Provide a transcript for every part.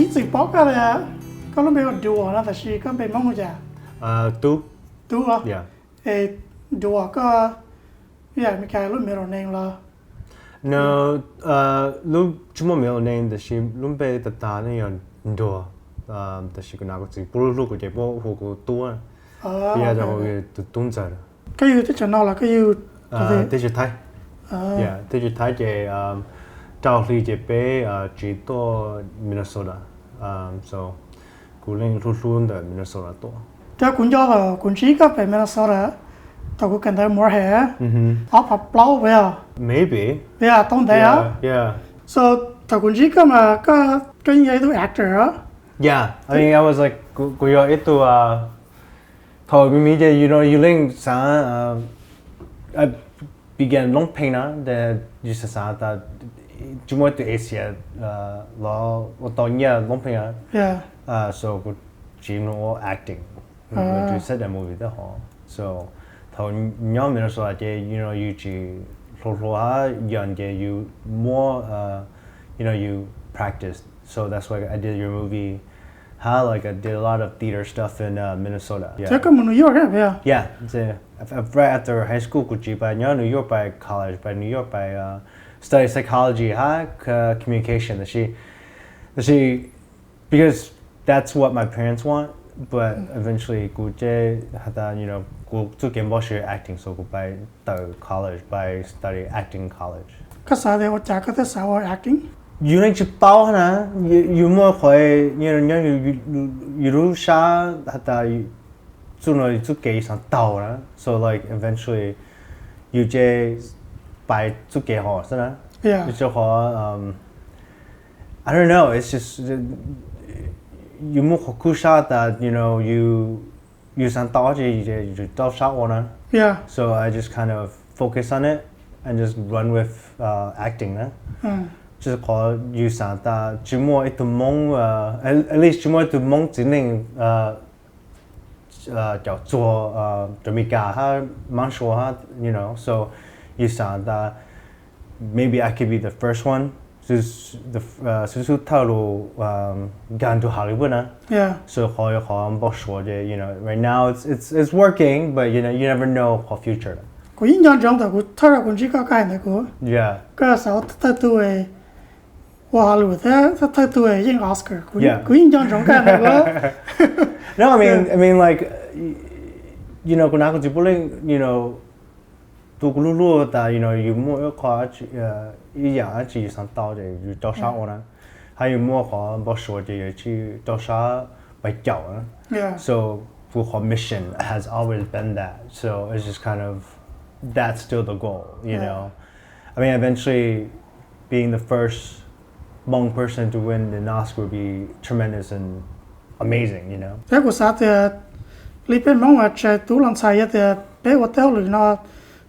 quý gì bó cái là có lúc bây giờ đùa nó là gì có bị mong gì tu hả yeah đùa có yeah mình cái lúc mình nên là no lúc chúng mình nên là gì lúc bây giờ ta này yon đùa là gì cái nào cũng bố lúc cái bố hồ cái tu bây giờ rồi tuân giờ cái gì thế nó là cái gì digital yeah digital cái trao lý cái bé chỉ to Minnesota so cú lên luôn đó Minnesota to cho cũng do là cũng chỉ có về Minnesota tao cũng cần thấy more hair áo phập blau vậy à maybe yeah tông thế á yeah so tao cũng chỉ có mà có cái gì đó actor á yeah I mean I was like cú yo itu thôi mình you know you lên sáng I began long pain na the just sa ta chúng tôi từ Asia lo tôi nhớ long pain yeah so cú chỉ nó acting to set that movie đó họ so thôi nhớ mình nói là you know you chỉ lo dần you more you know you practice so that's why I did your movie like I did a lot of theater stuff in Minnesota thế có một New York á vậy à yeah right after high school của chị by New York by college by New York by study psychology communication that she because that's what my parents want but eventually cô chế hata you know cô tu kiếm bác sĩ acting so cô by từ college by study acting college cái sao để tôi chắc có thể sao acting you need to bao na you more khỏi you know youรู้ช้าhata tu nói tu kỹ sang tàu na so like eventually you chế by tu kỹ họ sao na yeah you cho họ I don't know it's just you more kusha that you know you sang tàu chứ you tàu sao ona yeah so I just kind of focus on it and just run with acting na just call you sang ta chỉ mua ít mong at least chỉ mua ít mong chỉ nên叫做准备cả ha mang số ha you know so you sang ta maybe I could be the first one just the so thao lo gan to Hollywood na yeah so họ bảo số you know right now it's working but you know you never know for future có những nhân trong đó cũng thay ra cũng chỉ có cái này của yeah cái sao thay tuổi Hollywood thế thay tuổi những Oscar có những nhân trong cái này của no I mean like you know kuna ko jibuling you know tu lu ta you know you more khó ý dạng chỉ sang tao để you cho sao ona hay more khó bảo số để chỉ cho sao bài chậu yeah so for mission has always been that so it's just kind of that's still the goal you know I mean eventually being the first Hmong person to win an Oscar would be tremendous and amazing you know thế của sao thì lý bên mong là chạy tú lần sai thì bé của tao rồi nó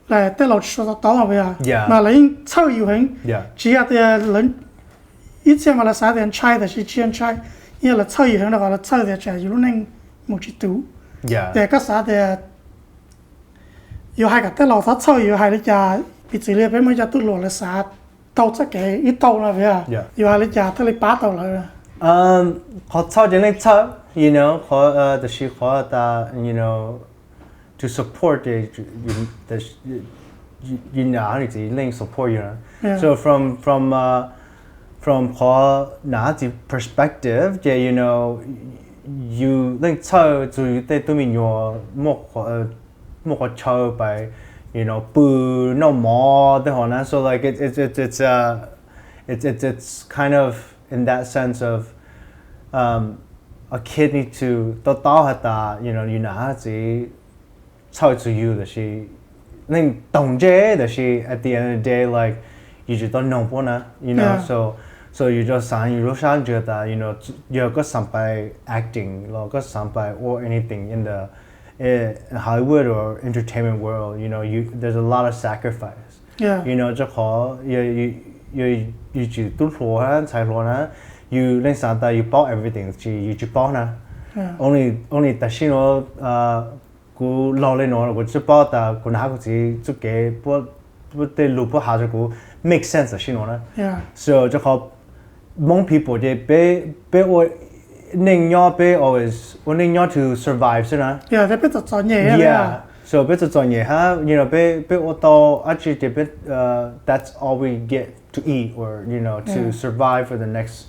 là tao lột số tao mà bây giờ mà lấy sau yêu hình chỉ là thì lần ít xem mà là sao thì trai thì chỉ chuyên trai như là sau yêu hình đó là sau thì chạy yêu nên một chút tú để các sao thì yêu hai cái tao lột sau yêu hai cái cha bị xử lý bên mới cha tú lột là sao tao chắc cái ít tao là bây giờ yêu hai cái cha tao lấy bát tao là họ sau thì lấy sau you know họ the she họ ta you know to support the you know it's link support you know so from họ na the perspective yeah you know you link so to they to me your more cho by you know boo no more the hona so like it's kind of in that sense of a kid need to tao hata you know you na chỉ cho to you that she nên đồng chế that she at the end of the day like you just don't know bona you know so you just sang you sang chưa ta you know you got sampai acting lo got sampai or anything in the Hollywood or entertainment world you know there's a lot of sacrifice you know just khó you chỉ tu lo ha sai lo na you lên sang ta you bought everything chỉ you chỉ bought na only ta xin nó cú lo lên nó cú chỉ bought ta cú nào cú chỉ chút cái bữa bữa tên lục bữa hà cho cú make sense xin nó na so just khó Hmong people they or ning nhau always ning nhau to survive so na yeah they biết cho nhẹ yeah so biết cho nhẹ ha you know biết ô tô actually they biết that's all we get to eat or you know to survive for the next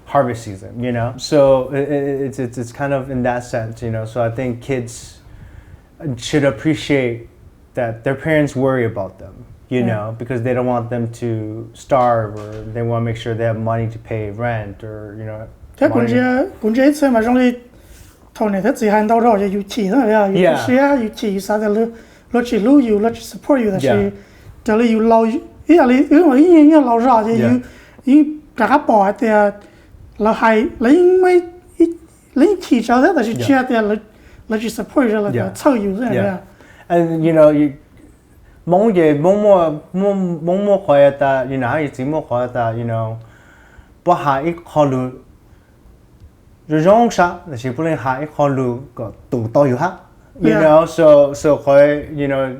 harvest season you know so it's kind of in that sense you know so I think kids should appreciate that their parents worry about them you know because they don't want them to starve or they want to make sure they have money to pay rent or you know thế cũng chỉ xem mà trong đi thầu này thế chỉ hành đâu rồi you chỉ thôi à you share you chỉ sao để lo chỉ lu you lo chỉ support you là chỉ để là you lâu ý là ý mà ý như lâu rồi thì you ý cả các bỏ thì là hay lấy chỉ cho thế là chỉ chia thì là chỉ support là chơi you thế à and you know you mong mua khoai ta you know hay chỉ mua khoai ta you know bỏ hai khó lu rồi giống sao là chỉ có lên hai khó lu có tụ to you ha you know so khoai you know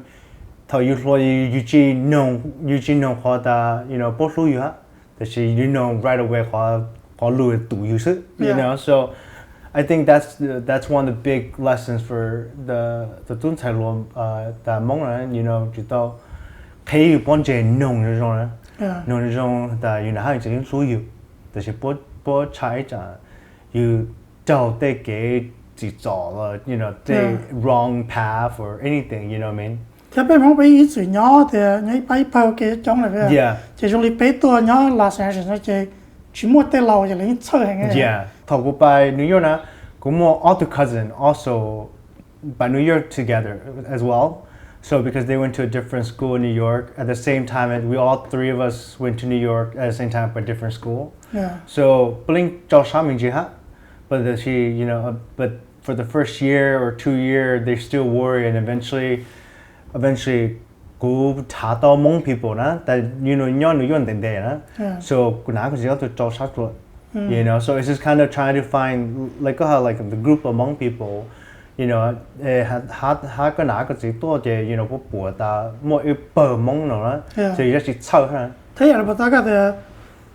thầu you chỉ nông khoai ta you know bỏ lu you ha là chỉ you know right away khó lu tụ you sự you know so I think that's one of the big lessons for the tuân thái luôn ta mong là you know chỉ tao thấy bọn trẻ nông như rồi nông như rồi ta you know hay chỉ số you ta chỉ bỏ trái trả you tao để cái chỉ rõ là you know the wrong path or anything you know what I mean thế bên mong bây giờ nhỏ thì nhảy bay bao cái trong này vậy chỉ trong lịch bay tua nhỏ là sáng sớm chỉ mua tê lâu thì lấy chơi hàng cái thầu của bài New York na cũng mua other cousin also by New York together as well so because they went to a different school in New York at the same time and we all three of us went to New York at the same time but different school so blink cho sa mình ha but she you know but for the first year or 2 years they still worry and eventually cú thả tao Hmong people na that you know nhau New York đến na so cú nãy cú chỉ có tụi cho sát rồi you know so it's just kind of trying to find like how like the group of Hmong people you know ha cái nãy cái chỉ to chứ you know có bùa ta mỗi bờ Hmong nữa so you just chơi ha thế là bắt ta cái thì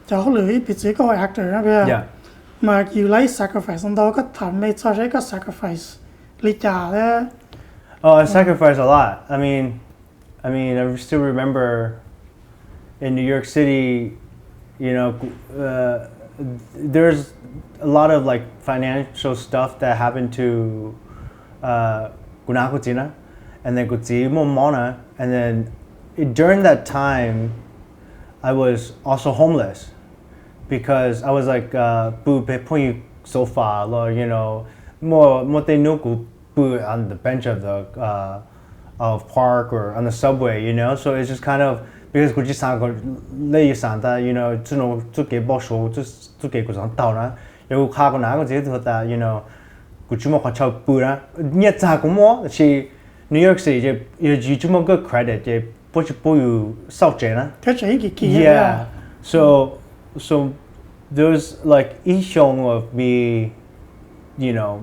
cho họ lười bị chỉ có actor na bây mà you like sacrifice đó cái thằng này cho cái sacrifice lý trả đấy I sacrificed a lot I mean, I still remember in New York City, you know, there's a lot of like financial stuff that happened to Gunakutina and then Gutsi Momona. And then during that time, I was also homeless because I was like, boo, pe so far, you know, more they know boo on the bench of the, of park or on the subway, you know, so it's just kind of because we just sang lay that you know, to get boss just to get some down, you can't go now, that you know, good you more pura, yet she New York City, you good credit, you South China. Yeah, so there's like each of me, you know.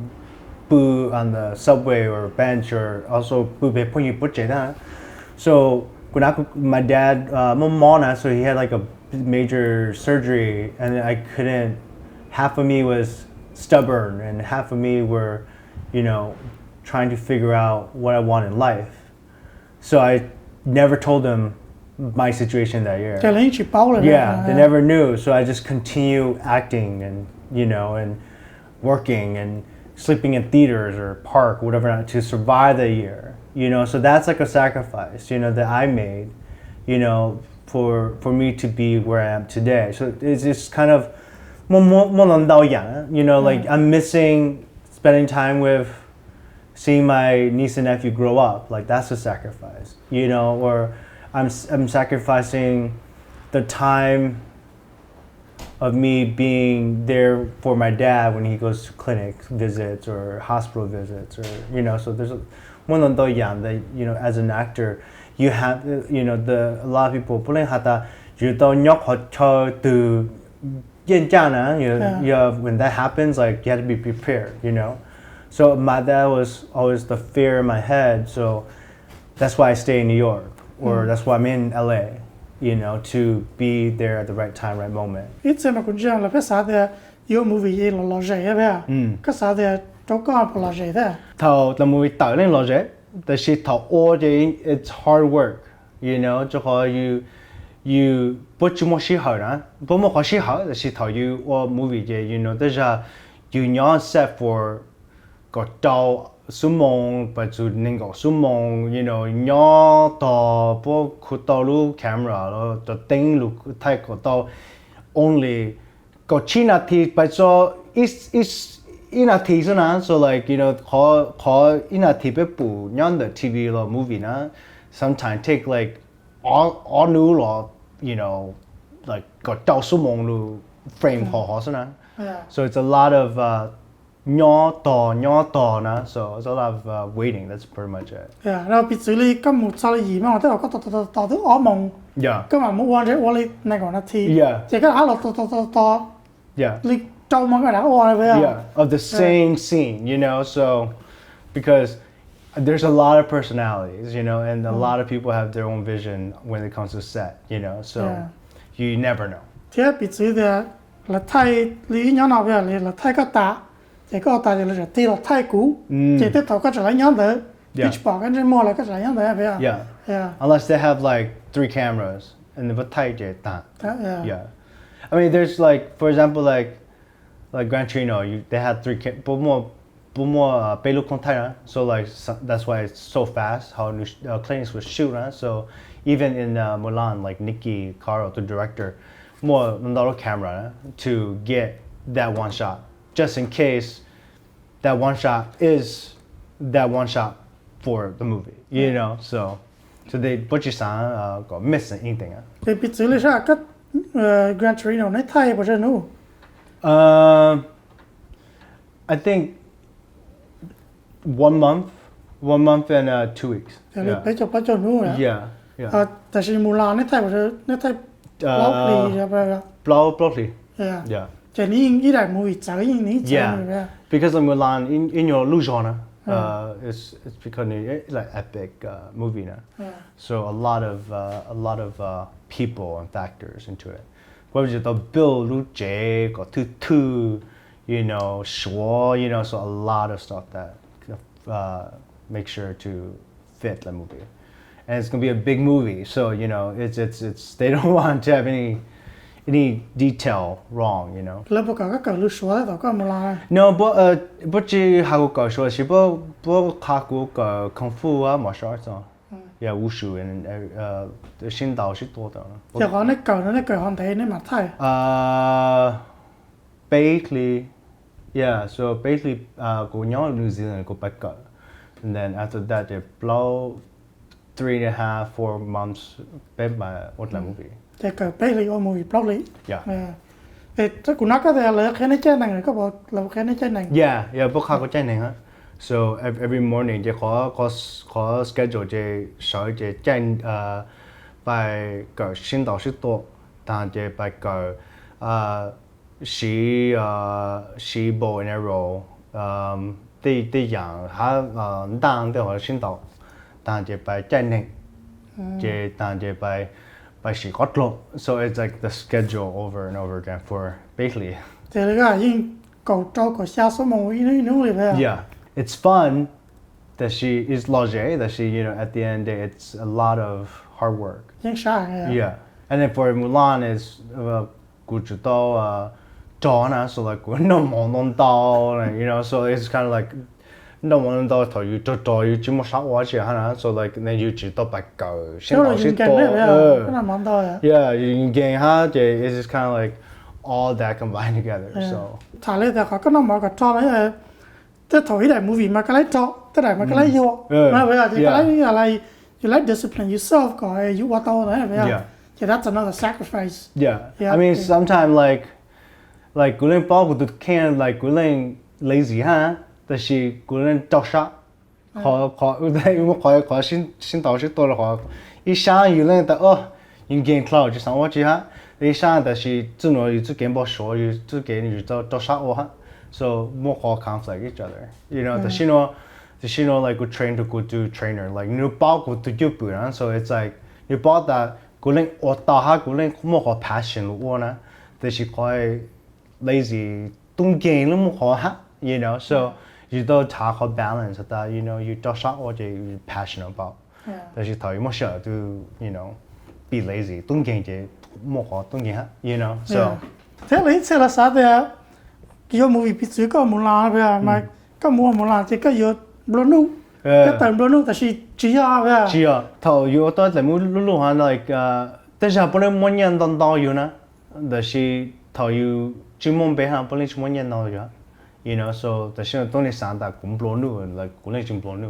On the subway or bench or also so my dad Mona so he had like a major surgery and I couldn't half of me was stubborn and half of me were you know trying to figure out what I want in life so I never told them my situation that year they never knew so I just continue acting and you know and working and sleeping in theaters or park, whatever, to survive the year, you know. So that's like a sacrifice, you know, that I made, you know, for me to be where I am today. So it's just kind of, you know, like I'm missing spending time with, seeing my niece and nephew grow up. Like that's a sacrifice, you know. Or I'm sacrificing the time of me being there for my dad when he goes to clinic visits or hospital visits or you know so there's one on that you know as an actor you have you know a lot of people pulling hata you don't nhóc họ cho từ yên chana you when that happens like you have to be prepared you know so my dad was always the fear in my head so that's why I stay in New York or that's why I'm in LA you know, to be there at the right time, right moment. ít xem mà cũng chẳng là phải sao thì yêu movie gì là dễ vậy à cái sao thì cho con là dễ thế Thầu là movie tạo nên lo dễ,แต่是thầu all day it's hard work, you know, cho họ you bố chú mua xí hở đó, bố mua khó xí hở là xí thầu you all movie gì, you know, tức là you nhớ set for có đầu số mong, but chú nên có số mong, you know, nhớ tao bố khu tao lu camera lo, tao tính lu thay có tao only có 9 นาที but so is 1 นาที so na, so like, you know, khó 1 นาที ไปปูย้อน the TV lo movie na sometimes take like all new lo, you know, like ก็เจ้าชั่วโมง lu frame ขอ so na, so it's a lot of ย่อต่อนะ so it's a lot of waiting. That's pretty much it. เราปิดสื่อเลยก็หมดซาลีมาแต่เราก็ต่อถึงอ้อมงก็มาเมื่อวานจะวันเลยในก่อนนาทีเจ๊ก็หาเราต่อเลยเจ้ามันก็ได้อ้อเลย of the same scene, you know, so because there's a lot of personalities, you know, and a lot of people have their own vision when it comes to set, you know, so you never know. ที่ปิดสื่อเดียเราไทยลีย้อนเอาไปเลยเราไทยก็ตาเจ๊ก็ตาเดี๋ยวเราจะตีเราไทยกูเจ๊ที่เขาก็จะไล่ย้อนเด้อพิชบอกกันจะมั่วแล้วก็จะไล่ย้อนเด้อไปunless they have like 3 cameras and the Thai jet I mean there's like for example like Gran Torino they had 3 but more pay look Thai so like that's why it's so fast how clinics would shoot so even in Mulan like Nikki Caro the director more another camera to get that one shot just in case that one shot is that one shot for the movie, you know, so they but you got missing anything. Theyปิดสื่อเลยใช่ก็Gran Torino ในไทยป่ะใช่หนู I think 1 month and 2 weeks. ไปจบหนูอ่ะ แต่ชิมูลาในไทยป่ะใช่ในไทยบล็อกลีใช่ป่ะBlockly. Jadi ini dah movie cari ini because of Mulan in your genre it's because it's like epic movie now so a lot of people and factors into it what was it the Bill Lu J got two you know sure you know so a lot of stuff that make sure to fit the movie and it's gonna be a big movie so you know it's they don't want to have any detail wrong, you know. Lớp có các cờ lưu số đó có một là. No, but chỉ học cờ số chỉ but học cờ kung fu à martial arts yeah, wushu and 新道是多的。就講呢cờ hoàn thế呢mà thay. Basically, yeah. So basically, go nhau New Zealand go back cờ, and then after that they blow 3.5-4 months back by what movie. Thì cái bây giờ movie blog lý. Thì tôi cũng nói cái này là cái này chơi này có bảo là cái này chơi này. Yeah, bốc khá có chơi này hả? So every morning chỉ có schedule chỉ sợ chỉ chơi bài cờ sinh đạo sự tốt,但chỉ bài cờ十步 in a row, 第樣嚇當的話sinh道，但chỉ bài chơi này,但chỉ bài by Chicago, so it's like the schedule over and over again for Bailey. Yeah, it's fun that she is logic, that she, you know, at the end of the day, it's a lot of hard work. Yeah, and then for Mulan is so like you know, so it's kind of like no one does tell you to do you just watch it, so like then you just do back go. Yeah, you can it's just kind of like all that combined together. So. Thà lấy thì có nó mà có cho lấy cái thổi đại movie mà cái lấy cho cái đại mà cái lấy vô mà bây giờ thì cái lấy là you like discipline yourself có you what all đấy bây giờ. That's another sacrifice. Yeah, I mean sometimes like cô lên bao cô can't like cô lên lazy ha. 但是個人做啥，佢先到時到了話，一想有人的你見 cloud 就上我之下，一想但是只能有只見不說，有只見有做啥我哈 ，so more all conflict each other, you know. 但是like we train to go to trainer, like 你包括都有不然 ，so it's like 你包的 cú lên ở tàu ha cú lên không có passion luôn á thì chỉ coi lazy tung game luôn không ha you know so you don't talk about balance that you know you don't shot what you passionate about thì chỉ thấy một sợ to you know be lazy tung game chứ một khó tung game ha you know so thế lấy sẽ là sao thì cái movie bị chửi có một lần bây giờ mà có một lần thì có yếu blue nu cái tầm blue nu thì chỉ bây giờ chỉ thầu yếu tôi là muốn lúc lúc hắn likeแต่จะ不能每年当导游呢但是头有专门别行不能每年导游 you know so 但是当你上大咁 blow nu like 可能就 blow nu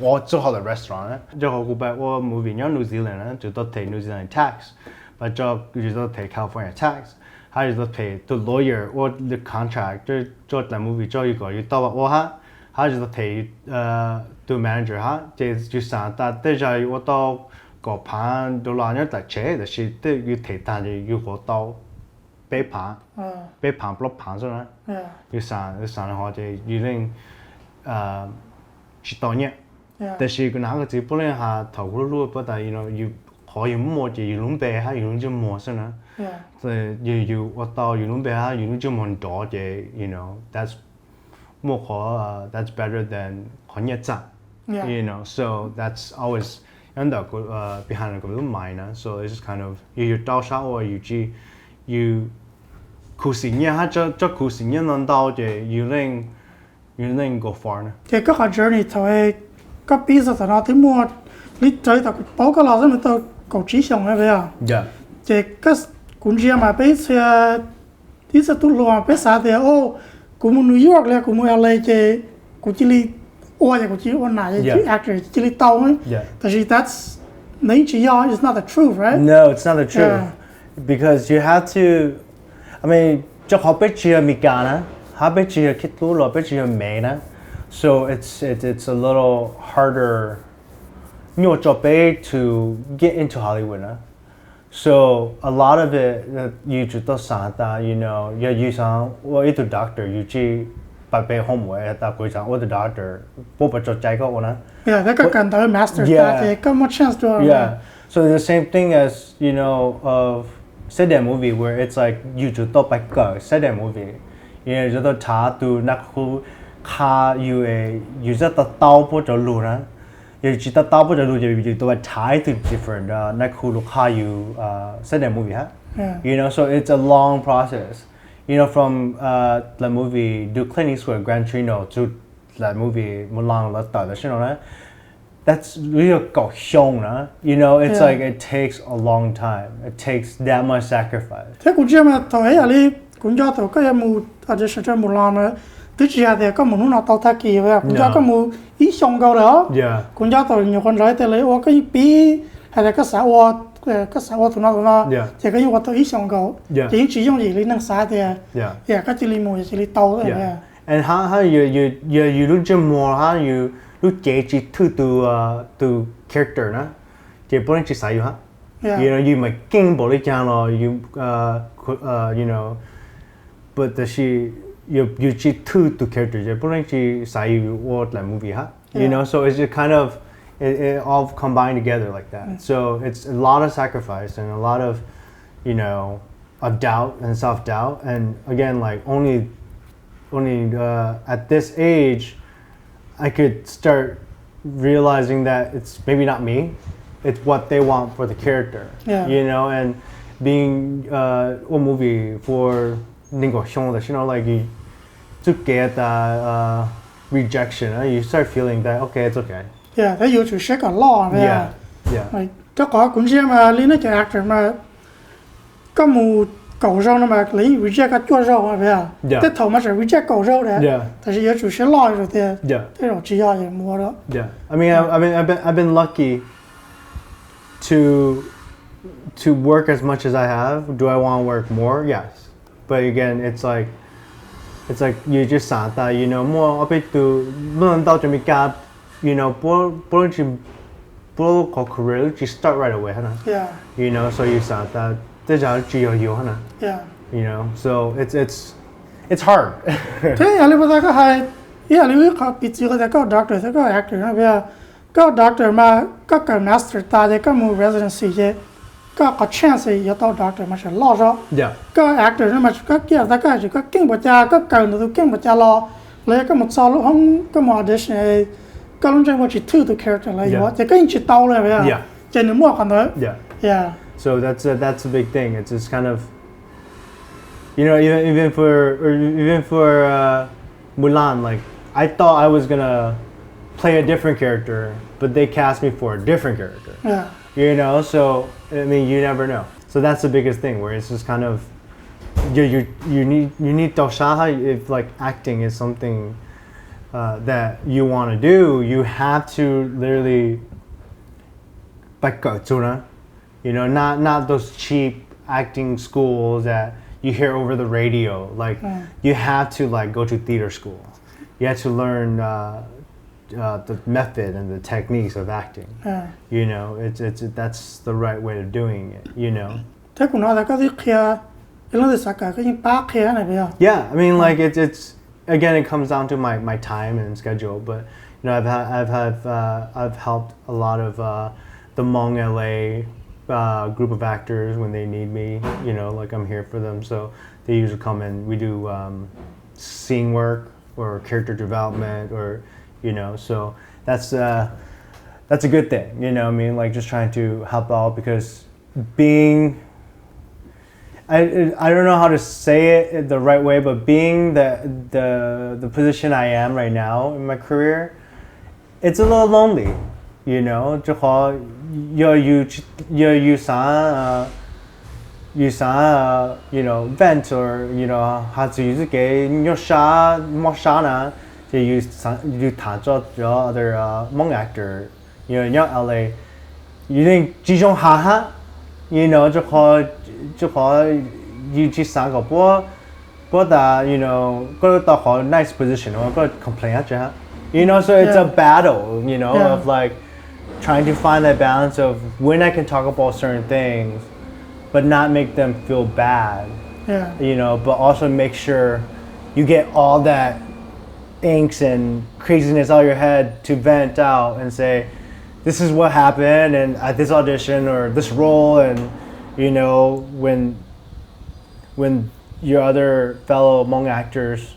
我做好的 restaurant 呢就好古拜我 movie 喺 New Zealand 呢就都睇 New Zealand tax 或者就都睇 California tax 还有都睇 the lawyer or the contract 就做嚟 movie 做一個要到我哈还有都睇the manager 哈就上大但係我到個盤到兩日特車，但是都要提單就要個刀，俾盤不落盤上啦，要上嘅話就要令知道呢，但是個那個就不能下頭嗰路不但 you know 要可以摸就要弄白下要弄就摸上啦，所以要我刀要弄白下要弄就摸多就 you know that's 冇可that's better than 可一扎 you know so that's always and behind the mind so it's just kind of you đau sao or you cố sinh nhá ha cho cố sinh nhá nó đau chứ you lên go far nè thì cái journey thôi cái pizza thì nó tới mua lý chơi tập bao cái lò rồi tôi cầu trí xong rồi bây giờ thì cái cuốn gì mà bây giờ tí sẽ tụt lùa bây giờ thì cũng muốn New York là cũng muốn LA chứ cũng chỉ li or like what you actor actually tao that's nature is not the truth, right? No, it's not the truth. Because you have to I mean cho họ biết chia migana, họ biết chia kitlu, họ biết chia mena. So it's a little harder nhiều cho bé to get into Hollywood. So a lot of it you just santa, you know, you sang or either doctor you chỉ but be home way ta coi sang or the doctor bố bà cho chạy có ona they got cần tới master ta có một chance to so the same thing as you know of said that movie where it's like you just top by go said that movie you know just thả tu nắc khu kha you just tao bố cho lu na you chỉ tao bố cho lu you to tie to different nắc khu lu kha you said that movie you know so it's a long process. You know, from the movie do Clint Eastwood Gran Torino to that movie Mulan La Ta, you know, that's really you know, it's like it takes a long time. It takes that much sacrifice. Thế cũng chưa mà thôi ali cũng cho tôi cái mù ở đây sẽ cho Mulan mà tức là thì có một nó tao thắc kỳ vậy cũng cho có mù ý xong câu đó. Cũng cho tôi nhiều con rể tới lấy cái bí hay là cái xã hội cái xã hội tụi nó thì cái như tôi ý xong câu chỉ dùng gì lấy năng xả thì cái chỉ lấy mù chỉ lấy tàu thôi and how you look just more how you look chỉ to character na chỉ bốn chỉ sai ha you know you might kinh bộ lấy chăng rồi you know but the she you chỉ to character chỉ bốn chỉ sai what like movie ha you know so it's just kind of it all combined together like that. So it's a lot of sacrifice and a lot of, you know, of doubt and self-doubt. And again, like only at this age, I could start realizing that it's maybe not me, it's what they want for the character. You know, and being a movie for Ningo Xiong, you know, like you to get rejection, you start feeling that okay, it's okay. Thế yêu chủ sẽ có lo vậy. Cho có cũng xem mà lý nó chạy actor mà có một cầu rau nó mà lấy reject cái chua rau vậy. Thế thầu mà sẽ reject cầu rau đấy. Thế yêu chủ sẽ lo rồi thì thế rồi chỉ là mua đó. I mean I've been lucky to work as much as I have. Do I want to work more? Yes. But again, it's like you just santa, you know, more up to learn到准备干 you know, for career, you start right away, you know, so you start that. You know, so it's hard. Thế ali bây giờ có hai, ali có bị chịu cái có doctor, có actor, bây giờ có doctor mà có cái master ta, có một residency chứ, có chance yếu tố doctor mà sẽ lo rõ Yeah. có actor mà có kia ta có chỉ có kinh bạch cha có cầu nữa kinh bạch cha lo lấy có một số lúc không có một audition có lúc trong chỉ two to character là yếu chỉ có những chỉ tàuเลยvậy à chỉ nếu mua còn nữa yeah so that's a big thing. It's just kind of, you know, even for Mulan, like I thought I was gonna play a different character, but they cast me for a different character. Yeah. You know, so I mean, you never know. So that's the biggest thing, where it's just kind of you need toshaha. If like acting is something that you want to do, you have to literally you know, not those cheap acting schools that you hear over the radio. Like you have to like go to theater school. You have to learn the method and the techniques of acting. You know, that's the right way of doing it. You know. Thế cũng nói là có cái kia, cái lúc đó cái những bác kia này bây giờ. Yeah, I mean, like it's again, it comes down to my time and schedule. But you know, I've helped a lot of the Hmong LA group of actors when they need me. You know, like I'm here for them, so they usually come and we do scene work or character development, or you know, so that's a good thing. You know, I mean, like just trying to help out, because being, I don't know how to say it the right way, but being the position I am right now in my career, it's a little lonely. You know, you know, vent, or you know, how to use it. You talk to other Hmong actor. You know, in LA, you think you know, you just sang you know, go to nice position or go complain. You know, so it's a battle, you know, of like trying to find that balance of when I can talk about certain things, but not make them feel bad. Yeah. You know, but also make sure you get all that angst and craziness out of your head to vent out and say, this is what happened, and at this audition or this role, and you know, when your other fellow Hmong actors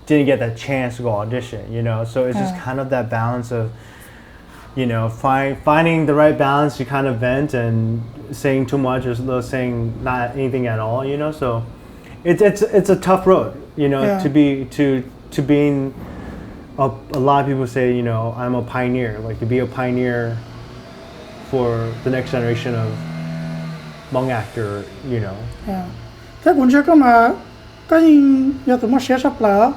didn't get that chance to go audition, you know, so it's just kind of that balance of, you know, finding the right balance to kind of vent and saying too much or saying not anything at all, you know. So it's a tough road, you know, to being a lot of people say, you know, I'm a pioneer, like to be a pioneer for the next generation of Hmong actor, you know. Yeah. Thế cũng chưa có mà cái giờ tụi nó sẽ sắp lỡ.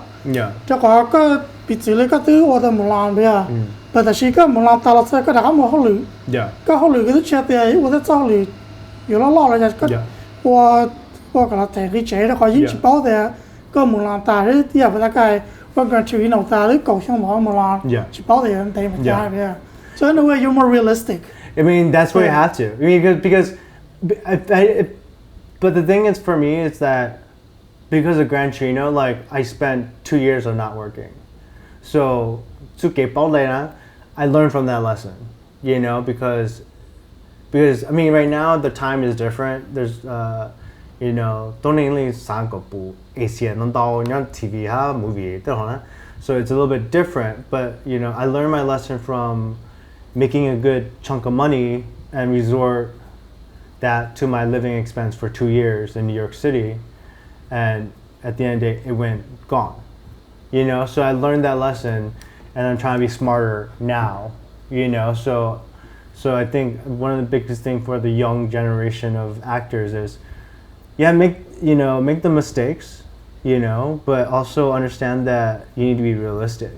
Cho có bị xử lý các thứ ở đây một lần bây giờ. But the she got Mulan Talasa got a Holu. Yeah. Got Holu, the chat there, with a totally. You know, law just got what got a rich aid or you about there. Go Mulan Tari, yeah, but that guy, we're going to, you know, Tari, go some more Mulan. Yeah. She bought there and they were yeah. So, in a way, you're more realistic. I mean, that's what you have to. I mean, because but the thing is for me is that because of Gran Torino, like I spent 2 years of not working. So, I learned from that lesson, you know, because I mean, right now the time is different. There's, you know, TV movie, so it's a little bit different. But you know, I learned my lesson from making a good chunk of money and resort that to my living expense for 2 years in New York City, and at the end of the day, it went gone. You know, so I learned that lesson. And I'm trying to be smarter now, you know. So I think one of the biggest things for the young generation of actors is, make the mistakes, you know, but also understand that you need to be realistic,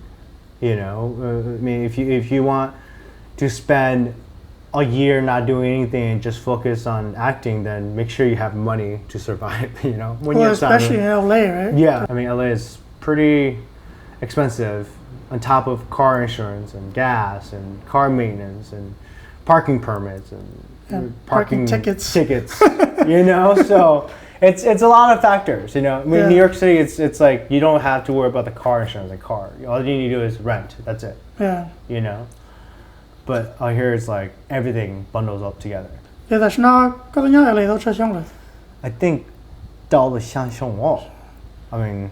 you know. I mean, if you want to spend a year not doing anything and just focus on acting, then make sure you have money to survive, you know. Especially in LA, right? Yeah, I mean, LA is pretty expensive. On top of car insurance and gas and car maintenance and parking permits and parking tickets, you know. So it's a lot of factors, you know. I mean, New York City, it's like you don't have to worry about the car insurance. The car, all you need to do is rent. That's it. Yeah. You know. But out here, it's like everything bundles up together. 现在是那个人家来都吃香了。I think 到了相信我 I mean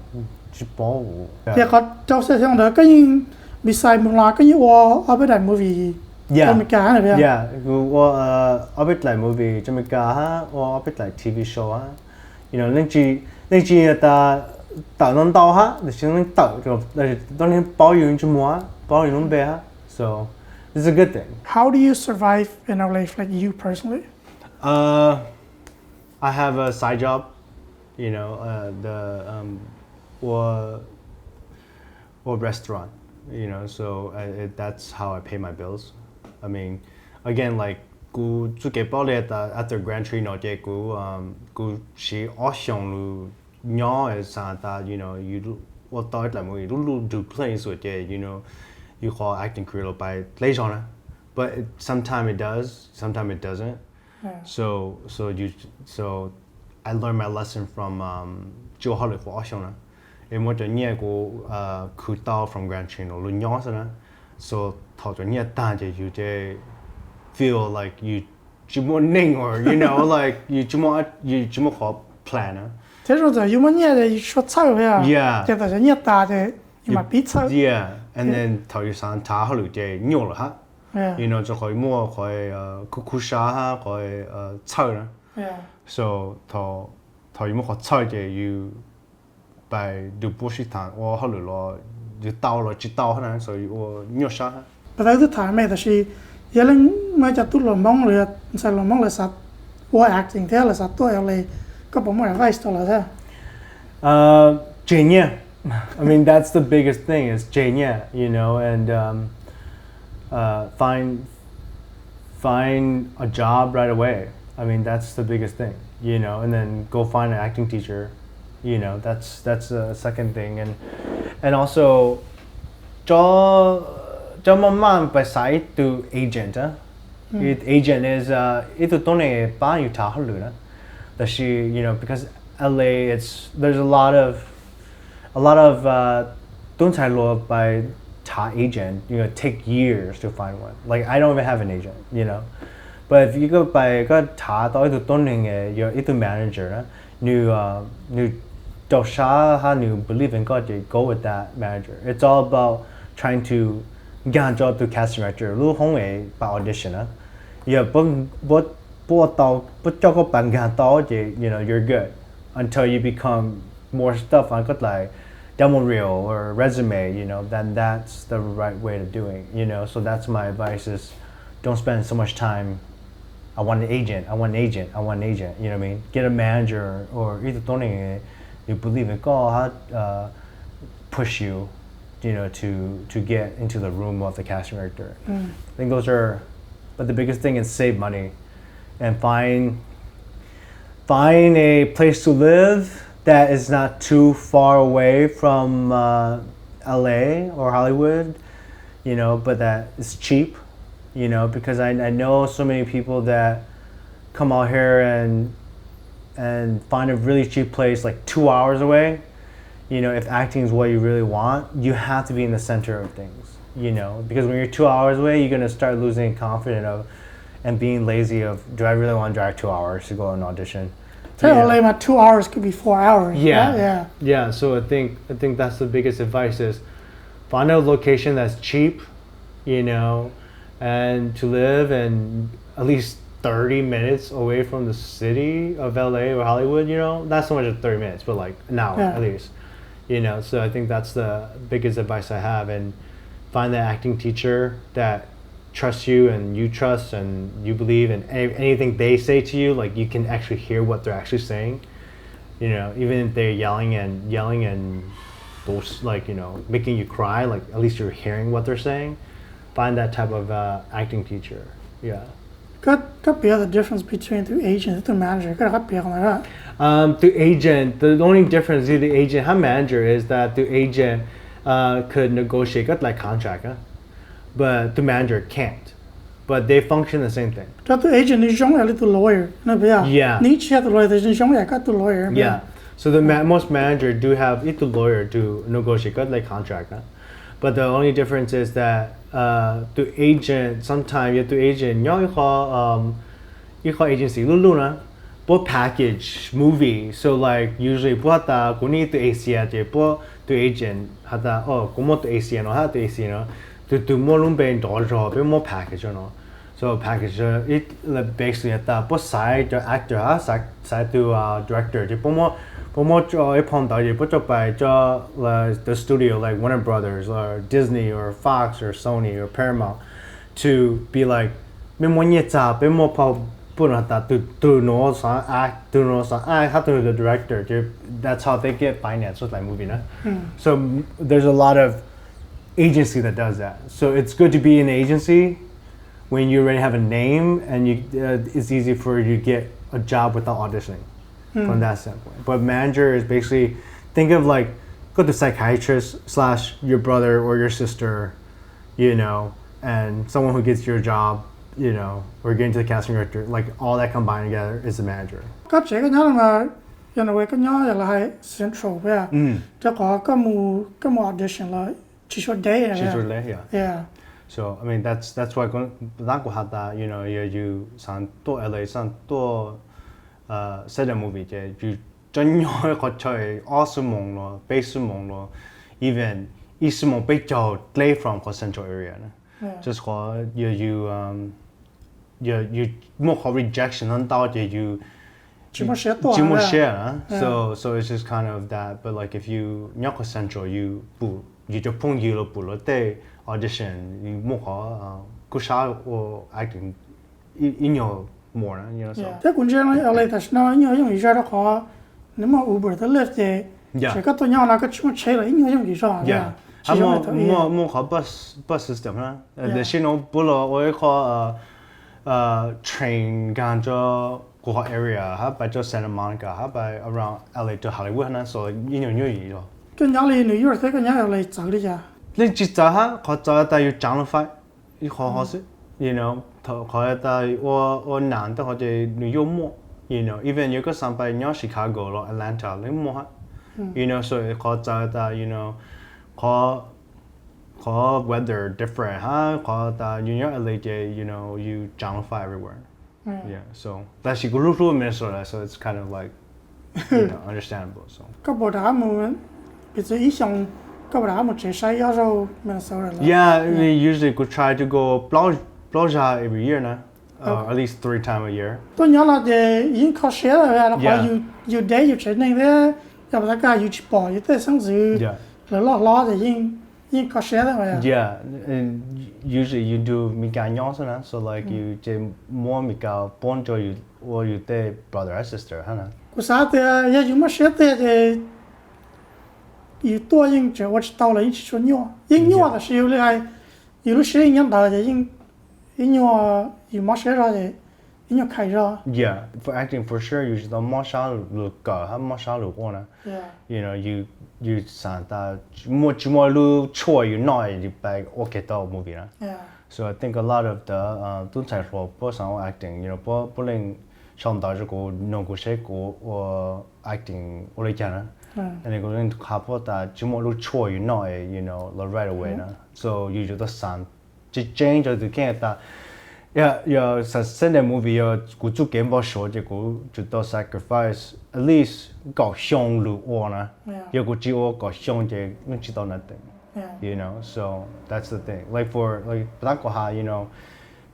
只保护 thì có trong sẽ xong đó cái những bị sai một là cái những ở bên đại movie Yeah. America này vậy Yeah, a bit like movie Jamaica or a bit like TV show you know nên chỉ ta tạo nên tao thì chỉ nên tạo rồi tao nên bảo dưỡng cho mua bảo dưỡng bé so it's a good thing. How do you survive in our life, like you personally? I have a side job, you know, or restaurant, you know, so that's how I pay my bills. I mean, again, like, cú chú cái bảo lệ at the Grand Tree nó chơi cú chỉ ở trong lu nhỏ ở sang ta, you know, you what thought là mỗi lu do play so chơi, you know, you call acting career by play genre, but sometimes it does, sometimes it doesn't. Yeah. So I learned my lesson from Joe Holly for Oshona. And what the near go Kutao from Grand Chino, Lunyosana. So taught the near Tanja you feel like you Jimoning or you know, like you Jimo planner. Thế rồi giờ you muốn nhẹ thì xuất sao vậy à? Yeah. Thế giờ nhẹ ta thì you mà biết sao? Yeah. And then taught you san ta Holly nhổ ha. Yeah. You know, cho khỏi mua khỏi kukusha ha, khỏi chợ nữa. Yeah. So thọ you mua khỏi chợ thì you by do bullshit thằng, or họ lừa lo, you tao lo chỉ tao ha, so you nhổ sa ha. But thứ hai mấy thì giờ lên mấy chặt tụt lòng mong rồi, sai lòng mong là sát, qua acting thế là sát tôi là có bao nhiêu advice đó là thế? Genius. I mean, that's the biggest thing is genius, you know, and find a job right away. I mean, that's the biggest thing, you know, and then go find an acting teacher, you know, that's the second thing, and also cho mom by side to agent, agent is ito tone ba you ta haluna that she, you know, because LA there's a lot of don't I love by ta agent, you know, take years to find one. Like I don't even have an agent, you know. But if you go by got ta to ito toning your ito manager, new dosha ha new believe in God, you go with that manager. It's all about trying to get a job through casting director. Lu hong by audition, yeah, but cho có bằng gan to, you know, you're good until you become more stuff on got like demo reel or resume, you know, then that's the right way to do it, you know. So that's my advice is don't spend so much time. I want an agent, you know what I mean? Get a manager or either you believe in God push you, you know, to get into the room of the casting director. I think those are, but the biggest thing is save money and find a place to live that is not too far away from LA or Hollywood, you know, but that is cheap, you know, because I know so many people that come out here and find a really cheap place like 2 hours away. You know, if acting is what you really want, you have to be in the center of things, you know, because when you're 2 hours away, you're going to start losing confidence and being lazy of, do I really want to drive 2 hours to go on an audition? Tell my 2 hours could be 4 hours. Yeah. So I think that's the biggest advice is find a location that's cheap, you know, and to live and at least 30 minutes away from the city of LA or Hollywood, you know, not so much as 30 minutes, but like an hour at least, you know. So I think that's the biggest advice I have, and find that acting teacher that trusts you and you trust and you believe in anything they say to you, like you can actually hear what they're actually saying, you know, even if they're yelling and those, like, you know, making you cry, like at least you're hearing what they're saying. Find that type of acting teacher. Yeah. Could be the difference between the agent and the manager. The agent, the only difference with the agent and manager is that the agent could negotiate like contract, but the manager can't. But they function the same thing. The agent is young, a little lawyer. Yeah. Neej have the lawyer. There's young, I got the lawyer. Yeah. So the most manager do have the lawyer to negotiate like contract, but the only difference is that the agent sometimes you have to agent you call agency luna both package movie so like usually both the kuni to Asia je both to agent hata como to Asia no hata Asia no to more lumbe dollar be more package no so package it basically at both side the actor side to director je more cho ipon da je put by the studio like Warner Brothers or Disney or Fox or Sony or Paramount to be like me mo nyeta be mo pa to know some act to know some I have to know the director that's how they get finance with my movie no? So there's a lot of agency that does that so it's good to be in an agency when you already have a name and you it's easy for you to get a job without auditioning from that standpoint but manager is basically think of like go to psychiatrist / your brother or your sister you know and someone who gets your job you know, or getting to the casting director, like all that combined together is the manager. Các chế cái nhau mà, you know, cái nhau là hay central vậy. Cho có cái mùa audition là chỉ số day này. Chỉ số day, yeah. Yeah. So I mean that's why that có hạt you know, you sang to LA sang to set a movie chứ, you chân nhau có chơi awesome lo, base lo, even East mong bây giờ play from the central area. Just có you more rejection on doubt you so it's just kind of that but like if you nhóc central you just pung you lo pull the audition you more kusha or acting in your more you know so thế cũng chưa nói LA thật nó nhiều những lý do đó khó nếu mà Uber tới Lyft thì chỉ có tôi nhau là cái chúng chơi là nhiều những lý do more bus system ha the shino bulo or call train ganjo go area ha by just Santa Monica ha by around LA to Hollywood na so you know you cái nhà này New York thế cái nhà LA chẳng đi ra nên chỉ cho ha có cho ta yêu chẳng phải yêu khó sự you know có ta or nạn ta có thể New York more you know even you có sang by nhau Chicago or Atlanta lên more you know so có cho ta you know có weather different có ta New York LA you know you chẳng phải everywhere yeah so that's you go through Minnesota so it's kind of like you know understandable so các bộ đá mà bây giờ ý xong các bộ đá mà chơi say ở đâu Minnesota yeah we usually could try to go Ploja every year na at least 3 times a year tôi nhớ là để yên khó xe là có you day you chơi này thế giờ tất cả you chỉ bỏ you tới sáng giờ là lo để yên khó xe đó vậy yeah and usually you do mika nyos na so like you chơi more mika bon cho you or you te brother or sister hả cú sao thì giờ you mà xe thì you tua yên chơi我知道了，一起说鸟，因鸟的是有的还，有的是人家的因鸟有么些啥的，鸟开着。Yeah, for acting for sure, you just more shall look more shall look on. Yeah. You know, you sound that more look chore you know you by okay to movie na. Yeah. So I think a lot of the don't say for personal acting, you know, pulling some dodge go no go shake or acting or like that. And they go into couple that you more look chore you know right away na. So you just sound change or the can't that. Yeah, so send a movie go to game boss show je go to do sacrifice at least go xiong lu ona. You go ji o go xiong je no chi do nothing. You know, so that's the thing. Like for like Blanco you know,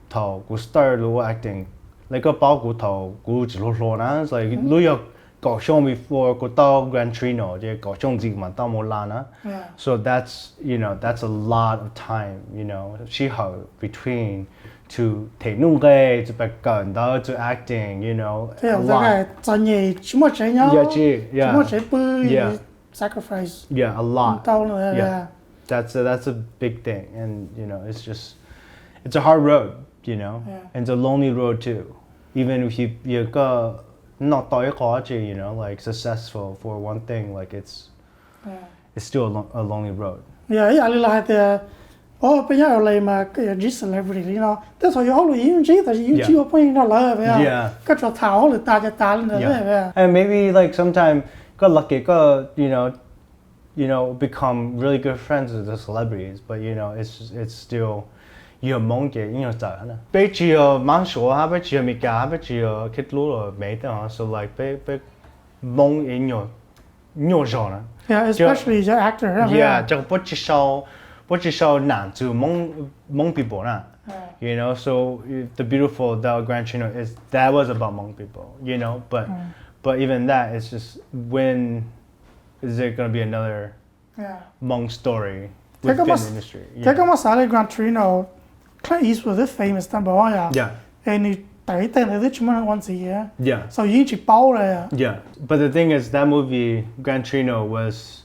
to go start lu acting like a bao go to go ji lo na it's like lu yo go xiong before go to Gran Torino je go xiong ji ma ta mo la na. So that's you know, that's a lot of time, you know. She between to take nung gai to back gun to acting, you know. A lot. Sacrifice. Yeah, a lot. Yeah. That's a big thing, and you know, it's a hard road, you know, and it's a lonely road too. Even if you go not you know, like successful for one thing, like it's still a lonely road. Yeah, I like the. Bây giờ lại mà cái celebrity nó, thế thôi họ luôn những gì, tại những chuyện của nó là vậy. Cái trò thảo là ta lên vậy. And maybe like sometimes got lucky, got you know become really good friends with the celebrities, but you know it's still nhiều Hmong cái nhiều giờ nữa bây giờ mang số ha bây giờ mình cả bây giờ kết lúa rồi mấy đó so like bây Hmong nhiều rồi nữa yeah, especially the actor. Yeah, just what you show now to Hmong people now. You know, so the beautiful the Grand Chino is that was about Hmong people, you know, but even that it's just when is there gonna be another Hmong story within the industry? Take a salad Grand Trino, Clint Eastwood is famous number one, Yeah. And he did once a year. Yeah. So you need to Yeah. But the thing is that movie, Gran Torino, was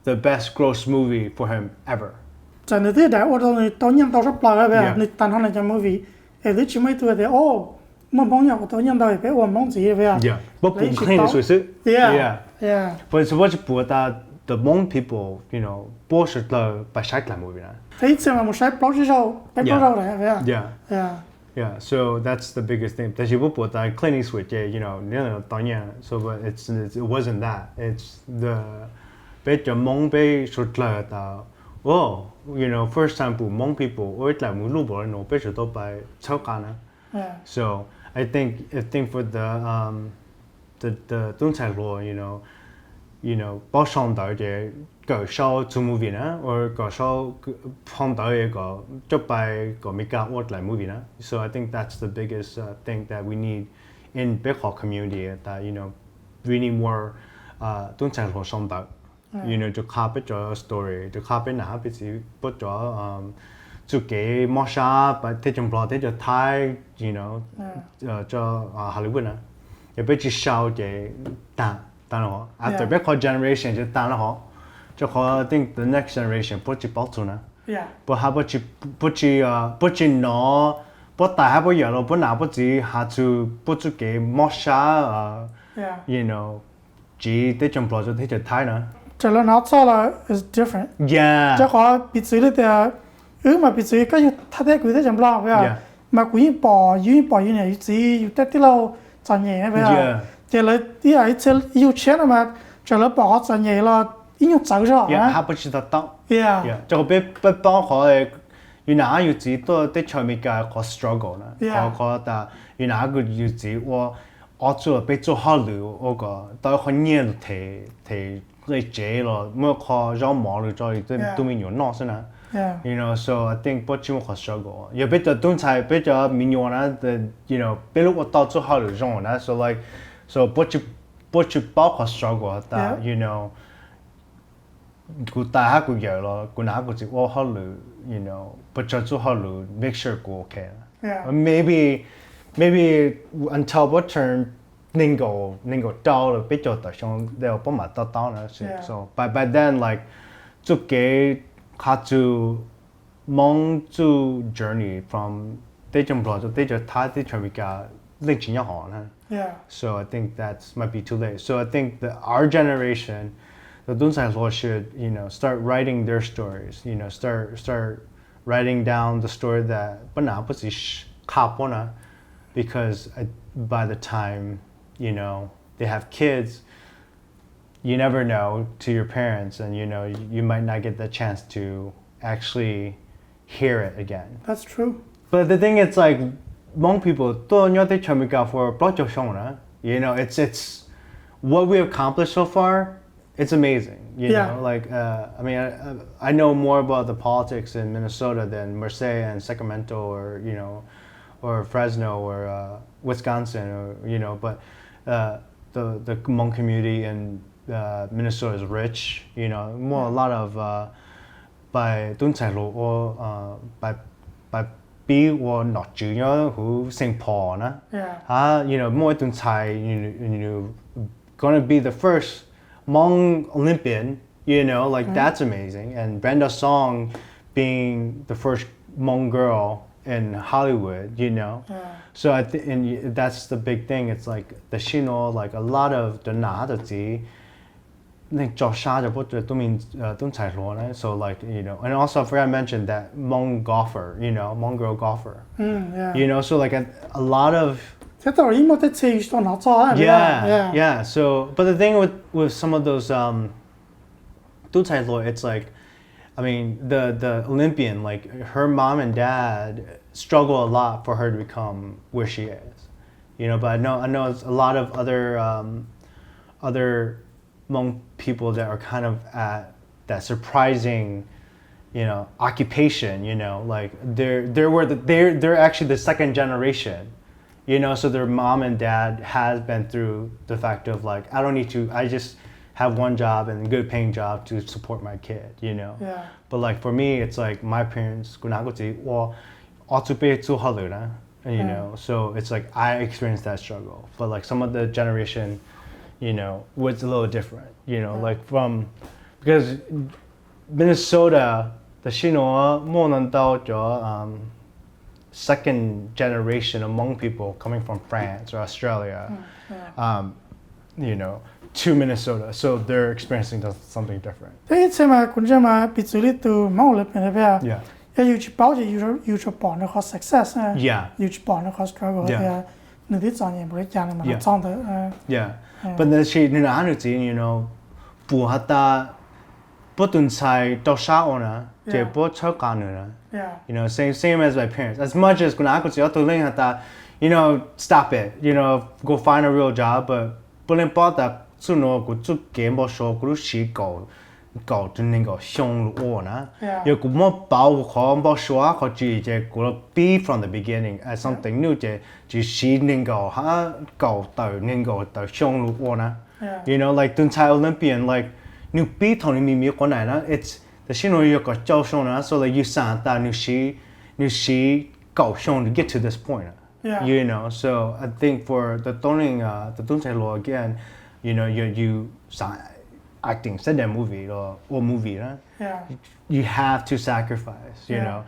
the best gross movie for him ever. So the thing that was tao nhân tao sắp lại về nị tan hơn là movie. Thì chỉ mấy tuổi thì mà mong nhau tao nhân tao phải mong gì về. Yeah. But Clint Eastwood. Yeah. Yeah. But so what's that the Hmong people, you know, bullshit là by shite la movie na. Thấy xem là một sai plot show, plot show này về. Yeah. Yeah. Yeah, so that's the biggest thing. That you put that Clint Eastwood, you know, so but it wasn't that. It's the bit your Hmong be should like oh, you know, first time Hmong people or it like mulu bo no be should by txog. Yeah. So I think for the txog law, you know, bao shang da je go show to movie na or go show phong da ye go just by go make out what like movie na. So I think that's the biggest thing that we need in big hall community that we need more txog law shang da. You know, to copy your story, to copy na be si put your to get more sharp but take some plot take Thai, you know, cho Hollywood na. You bet you show je ta after big hall generation just ta ho. I think the next generation put you back to na. Yeah. But how about you put you no but ta have you but now but you had to put to get more sharp you know, chỉ take some plot take your Thai na. Cho nên nó là is different. Yeah. Cho họ bị xử lý thì mà bị xử lý cái thắt thế quý thế chẳng lo vậy mà quý bỏ như này chỉ tết tí lâu chọn nhẹ vậy thì là đi ấy chơi yêu chết mà cho nó bỏ chọn nhẹ là ít nhiều chữ rồi yeah how about you that yeah cho biết bao họ you know you chỉ tôi tới chơi mình cái có struggle na có ta you know good you chỉ我做被做好了我个到很年thì cái chế rồi mới có rau mỏ rồi cho tụi mình nhổn nó xem nào. You know, so I think but you có struggle. You biết là tuần sai biết là mình nhổn á, you know, biết lúc ở tao做好了rong á, so like, so but you bao có struggle that you know, cụ ta hát cụ giờ rồi, cụ nào cụ chỉ ô hao了, you know, but cho 做好了 make sure cụ okay. Maybe until what turn. Ningo down a bit of the song they'll put my down so by then like to get had to Hmong to journey from they jump to they just tie the Chamika link in your so I think that might be too late. So I think that our generation the Dunsai law should start writing their stories, start writing down the story that but now puts kapona because by the time they have kids, you never know to your parents and you might not get the chance to actually hear it again. That's true. But the thing is like Hmong people for it's what we accomplished so far, it's amazing. You know, like I mean I know more about the politics in Minnesota than Marseille and Sacramento or Fresno or Wisconsin or but the Hmong community in Minnesota is rich, more a lot of by or by be or not junior who St. Paul more gonna be the first Hmong Olympian, like that's amazing, and Brenda Song being the first Hmong girl in Hollywood, so I think and that's the big thing. It's like the Shino, like a lot of the Nahadati, so like and also I forgot to mention that Hmong golfer, Hmong girl golfer, so like a lot of yeah. So but the thing with some of those it's like I mean, the Olympian, like her mom and dad struggle a lot for her to become where she is, you know. But I know it's a lot of other Hmong people that are kind of at that surprising, you know, occupation. You know, like they're actually the second generation, you know. So their mom and dad has been through the fact of like, I just have one job and a good paying job to support my kid, you know. Yeah. But like for me, it's like my parents you know, so it's like I experienced that struggle. But like some of the generation, you know, was a little different, you know, like because Minnesota, the Shinoa second generation of Hmong people coming from France or Australia, you know, to Minnesota, so they're experiencing something different. Thế xem mà cũng xem mà bị xử lý từ máu lực này bây giờ. Yeah. You chỉ bảo gì you cho bỏ nó có success. Yeah. You chỉ bỏ nó có struggle. Yeah. Nó đi chọn những cái chàng mà nó chọn được. Yeah. But then she nina anuti, you know, bu hata botun sai to sha ona, je bo chok kanuna. Yeah. You know, same as my parents. As much as kuna ko to ling hata, you know, stop it. You know, go find a real job, but bulin bought that suno ko tu game bo show ko shi go to ningo xiong lu ona. You ko mo bao ko bo show ko ji je ko be from the beginning as something new je shi ningo ha go to ningo to xiong lu ona. You know, like dun chai Olympian like new be tony mi ko na na it's the shino yo ko chao shona, so like you san ta new shi go xiong to get to this point. You know, so I think for the toning the dun chai law again, you know, you acting, said that movie or movie, right? Yeah. You have to sacrifice, you know.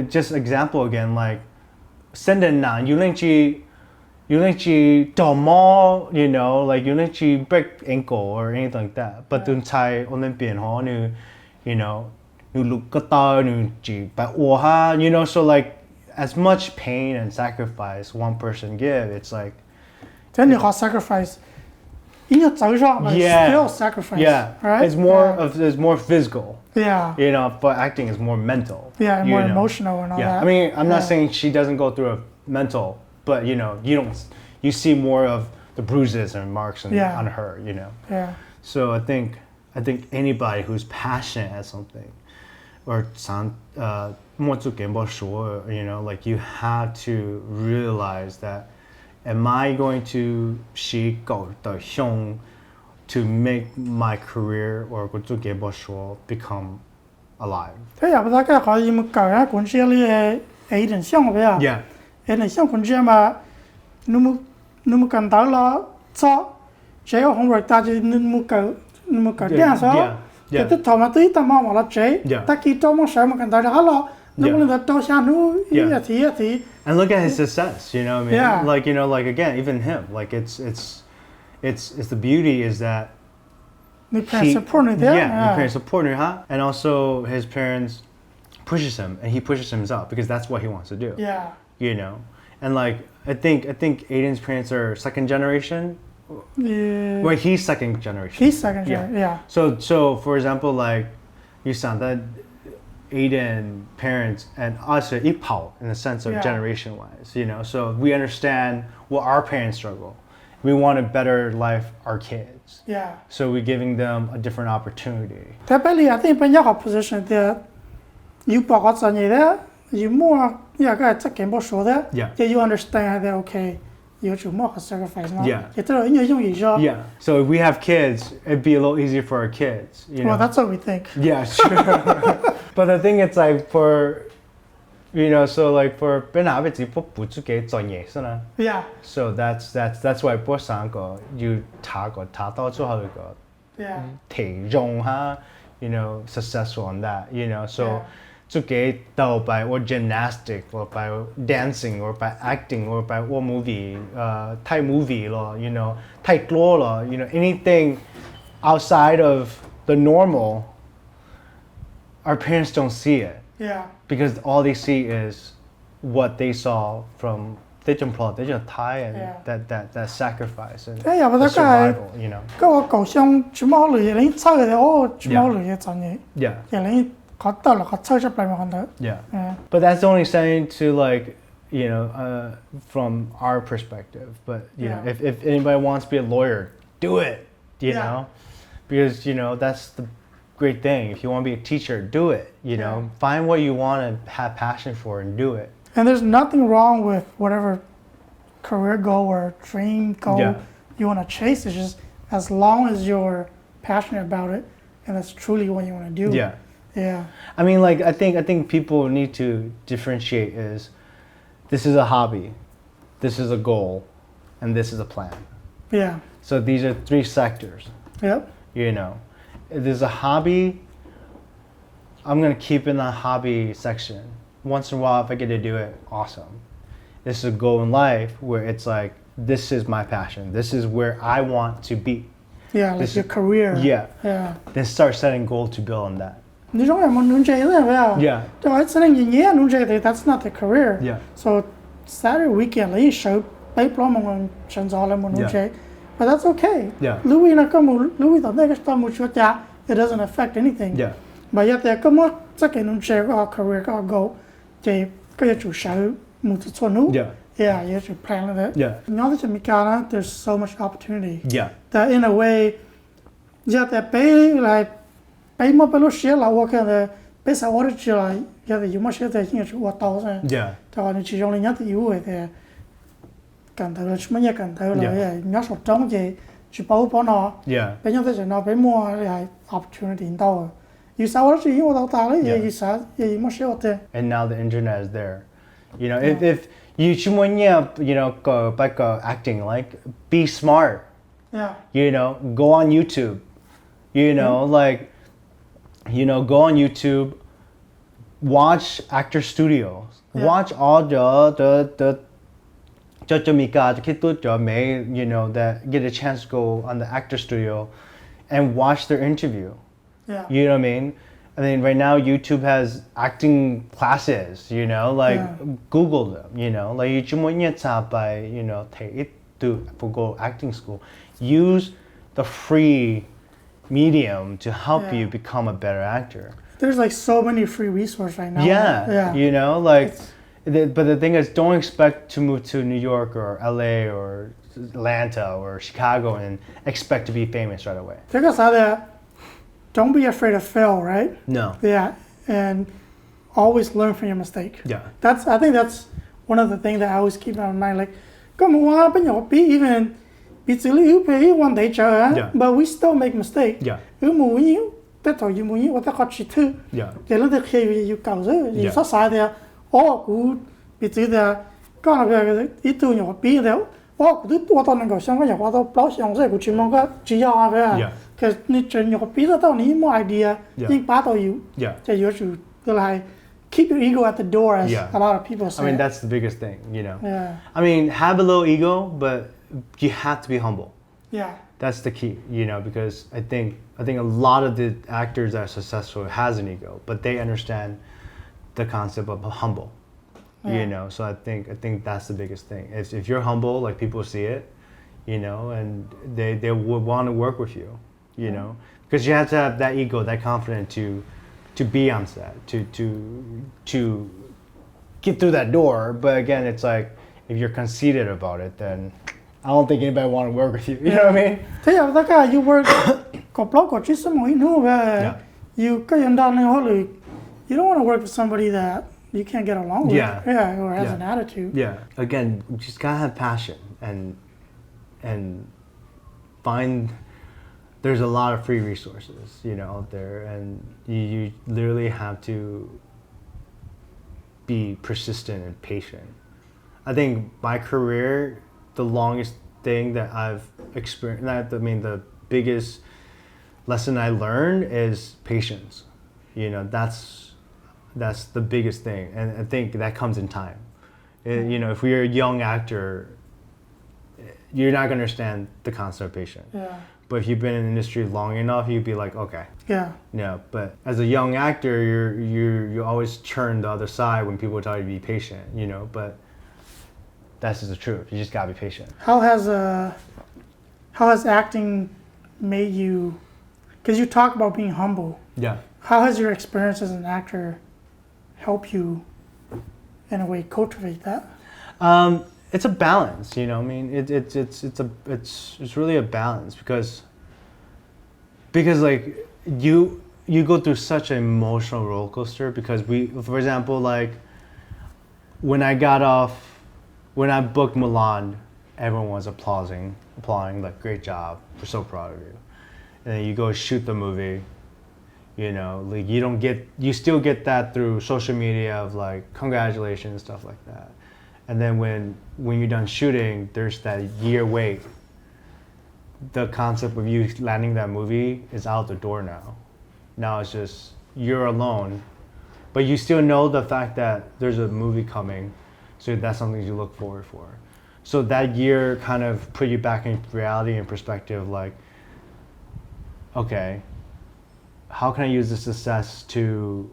Just example again, like send it now. You link domo, you know, like you link break ankle or anything like that. But the Thai Olympian, you know, you look kata, you know, so like as much pain and sacrifice one person give, it's like. Then you have sacrifice. In your still sacrifice. Yeah, right? It's more physical. Yeah. You know, but acting is more mental. Yeah, more emotional and all that. I mean, I'm not saying she doesn't go through a mental, but you know, you see more of the bruises and marks on her, you know. Yeah. So I think anybody who's passionate at something, or you know, like you have to realize that. Am I going to to make my career or become alive? Thế giờ bây giờ có những cái cuốn sách này ấy đến xong bây giờ. Yeah. Ấy đến xong cuốn sách mà nó cần tới là cho chế không rồi ta chỉ nó cần đen sao? Cái thứ thầu mà tí ta mà là chế. Ta khi trong một số mà cần tới đó là nó cũng là tao sang nó thì. And look at his success, you know what I mean? Like, you know, like again, even him, like it's the beauty is that the parents support him, the parents support him, and also his parents pushes him, and he pushes himself because that's what he wants to do. Yeah. You know, and like I think Aiden's parents are second generation. Yeah. Well, he's second generation. He's second generation. Yeah. So for example, like you sound that. Aiden parents and us are equal in the sense of generation wise, you know, so we understand what our parents struggle. We want a better life our kids. Yeah. So we're giving them a different opportunity. I think when you're in a position that you more you understand that okay, you should more sacrifice now. Yeah. So if we have kids, it'd be a little easier for our kids. You know? Well, that's what we think. Yeah, sure. But the thing it's like for, you know, so like for yeah. So that's why you you know, successful on that, you know. So by or gymnastic or by dancing or by acting or by what movie, Thai movie, you know, Thai law, you know, anything outside of the normal. Our parents don't see it. Yeah. Because all they see is what they saw from they just tie and that sacrifice and yeah, but the that guy, survival, you know. Có cầu xong chú máu lười lấy chơi cái đó chú máu lười chọn nhỉ. Yeah. Lấy có tao là có chơi chấp lại mà còn đó. Yeah. But that's only saying to like, you know, from our perspective. But you know, if anybody wants to be a lawyer, do it. You know, because you know that's the great thing. If you want to be a teacher, do it. You know, find what you want to have passion for and do it. And there's nothing wrong with whatever career goal or dream goal you want to chase. It's just as long as you're passionate about it and that's truly what you want to do. Yeah. Yeah. I mean, like I think people need to differentiate is this is a hobby, this is a goal, and this is a plan. Yeah. So these are three sectors. Yep. You know, if there's a hobby, I'm gonna keep in the hobby section. Once in a while, if I get to do it, awesome. This is a goal in life where it's like, this is my passion. This is where I want to be. Yeah, like this your career. Yeah. Yeah. Then start setting goals to build on that. You don't have muốn chơi đấy phải Yeah. Don't it's saying yeah muốn chơi that's not the career. Yeah. So Saturday weekend lấy show bay pro mong chân gió là muốn chơi. But that's okay. Yeah. Louis nó có một Louis tổng cái tao muốn chơi it doesn't affect anything. Yeah. But yet there có một chắc cái muốn chơi có career có goal chơi cái chủ sở một chút chuẩn nụ. Yeah. Yeah, you have to plan with it. Yeah. Nhớ tới Mikana, there's so much opportunity. Yeah. That in a way, yeah, that pay like pay more below share like what kind of pay sa order chỉ là yeah, you must share the thing you what thousand. Yeah. Đó nên chỉ trong nhớ tới yêu thì cần tới là chúng mình cần tới là nhớ số trong gì chỉ bảo nó. Yeah. Bây giờ thì nó phải mua like opportunity đâu. You sa order chỉ yêu đâu ta đấy, you sa you must share the. And now the internet is there. You know, if you know, go back acting like be smart. Yeah. You know, go on YouTube. You know, like, you know, go on YouTube. Watch actor studios. Watch all the you know, that get a chance to go on the actor studio and watch their interview. Yeah. You know what I mean? I mean, right now YouTube has acting classes, you know, like Google them, you know, like by, you know, for go acting school. Use the free medium to help you become a better actor. There's like so many free resources right now. Yeah. You know, like, but the thing is, don't expect to move to New York or LA or Atlanta or Chicago and expect to be famous right away. Don't be afraid to fail, right? No. Yeah, and always learn from your mistake. Yeah. I think that's one of the things that I always keep in mind. Like, come on, even one day, but we still make mistakes. Yeah. That's all you mean. What I got you too. Yeah. They look at you go. You saw side there. Oh, good. It's either gonna be it to your be there. Oh, do what on go. Some of your water plus young say, which you manga, Yeah. Because your pizza don't need more idea. Think part of you. Yeah. So you should like keep your ego at the door, as a lot of people say. I mean, that's the biggest thing, you know. Yeah. I mean, have a little ego, but you have to be humble. Yeah. That's the key, you know, because I think a lot of the actors that are successful has an ego, but they understand the concept of humble. You know, so I think that's the biggest thing. If you're humble, like people see it, you know, and they would want to work with you, you know, because you have to have that ego, that confidence to be on set, to get through that door. But again, it's like if you're conceited about it, then I don't think anybody want to work with you. You know what I mean? Thế là tất cả you work có blog có chỉ số mỗi nữa về you cái anh đang nói là you don't want to work with somebody that you can't get along with. Yeah, or has an attitude. Yeah. Again, you just gotta have passion and find. There's a lot of free resources, you know, out there, and you literally have to be persistent and patient. I think my career, the longest thing that I've experienced, I mean, the biggest lesson I learned is patience. You know, that's the biggest thing, and I think that comes in time. You know, if you're a young actor, you're not gonna understand the concept of patience. Yeah. But if you've been in the industry long enough, you'd be like, okay. Yeah. Yeah. But as a young actor, you always turn the other side when people tell you to be patient. You know, but That's just the truth. You just gotta be patient. How has acting made you? Because you talk about being humble. Yeah. How has your experience as an actor helped you, in a way, cultivate that? It's a balance, you know. I mean, it's really a balance because like you go through such an emotional roller coaster because for example, like when I booked Milan, everyone was applauding like, great job, we're so proud of you. And then you go shoot the movie, you know, like you still get that through social media of like congratulations, stuff like that. And then when you're done shooting, there's that year wait. The concept of you landing that movie is out the door now. Now it's just you're alone, but you still know the fact that there's a movie coming, so that's something you look forward for. So that year kind of put you back in reality and perspective, like, okay, how can I use this success to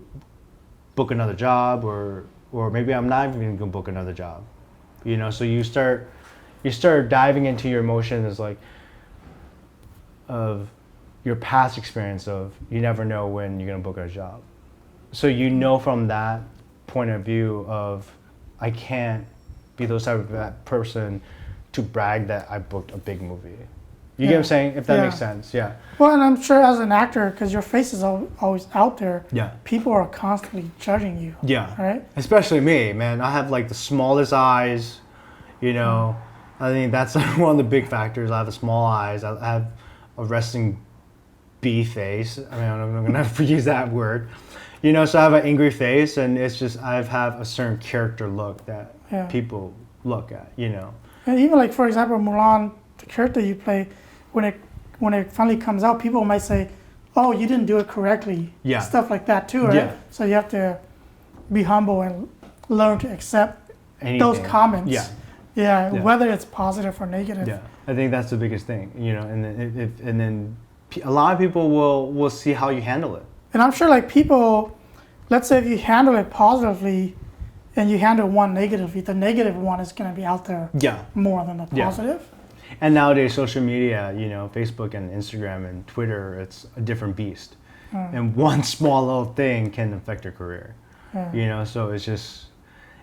book another job, or maybe I'm not even gonna book another job, you know? So you start diving into your emotions, like, of your past experience of you never know when you're gonna book a job. So you know from that point of view of I can't be those type of that person to brag that I booked a big movie. You get what I'm saying? If that makes sense, yeah. Well, and I'm sure as an actor, because your face is always out there, yeah, people are constantly judging you. Yeah. Right? Especially me, man. I have like the smallest eyes, you know. I think that's one of the big factors. I have the small eyes. I have a resting bee face. I mean, I'm not going to use that word. You know, so I have an angry face, and it's just I have a certain character look that people look at, you know. And even like, for example, Mulan, the character you play, when it finally comes out, people might say, oh, you didn't do it correctly. Yeah. Stuff like that too, right? Yeah. So you have to be humble and learn to accept those comments. Yeah. Yeah, whether it's positive or negative. Yeah, I think that's the biggest thing, you know, and then a lot of people will see how you handle it. And I'm sure like people, let's say if you handle it positively and you handle one negatively, the negative one is going to be out there more than the positive. Yeah. And nowadays, social media, you know, Facebook and Instagram and Twitter, it's a different beast. And one small little thing can affect your career, you know, so it's just,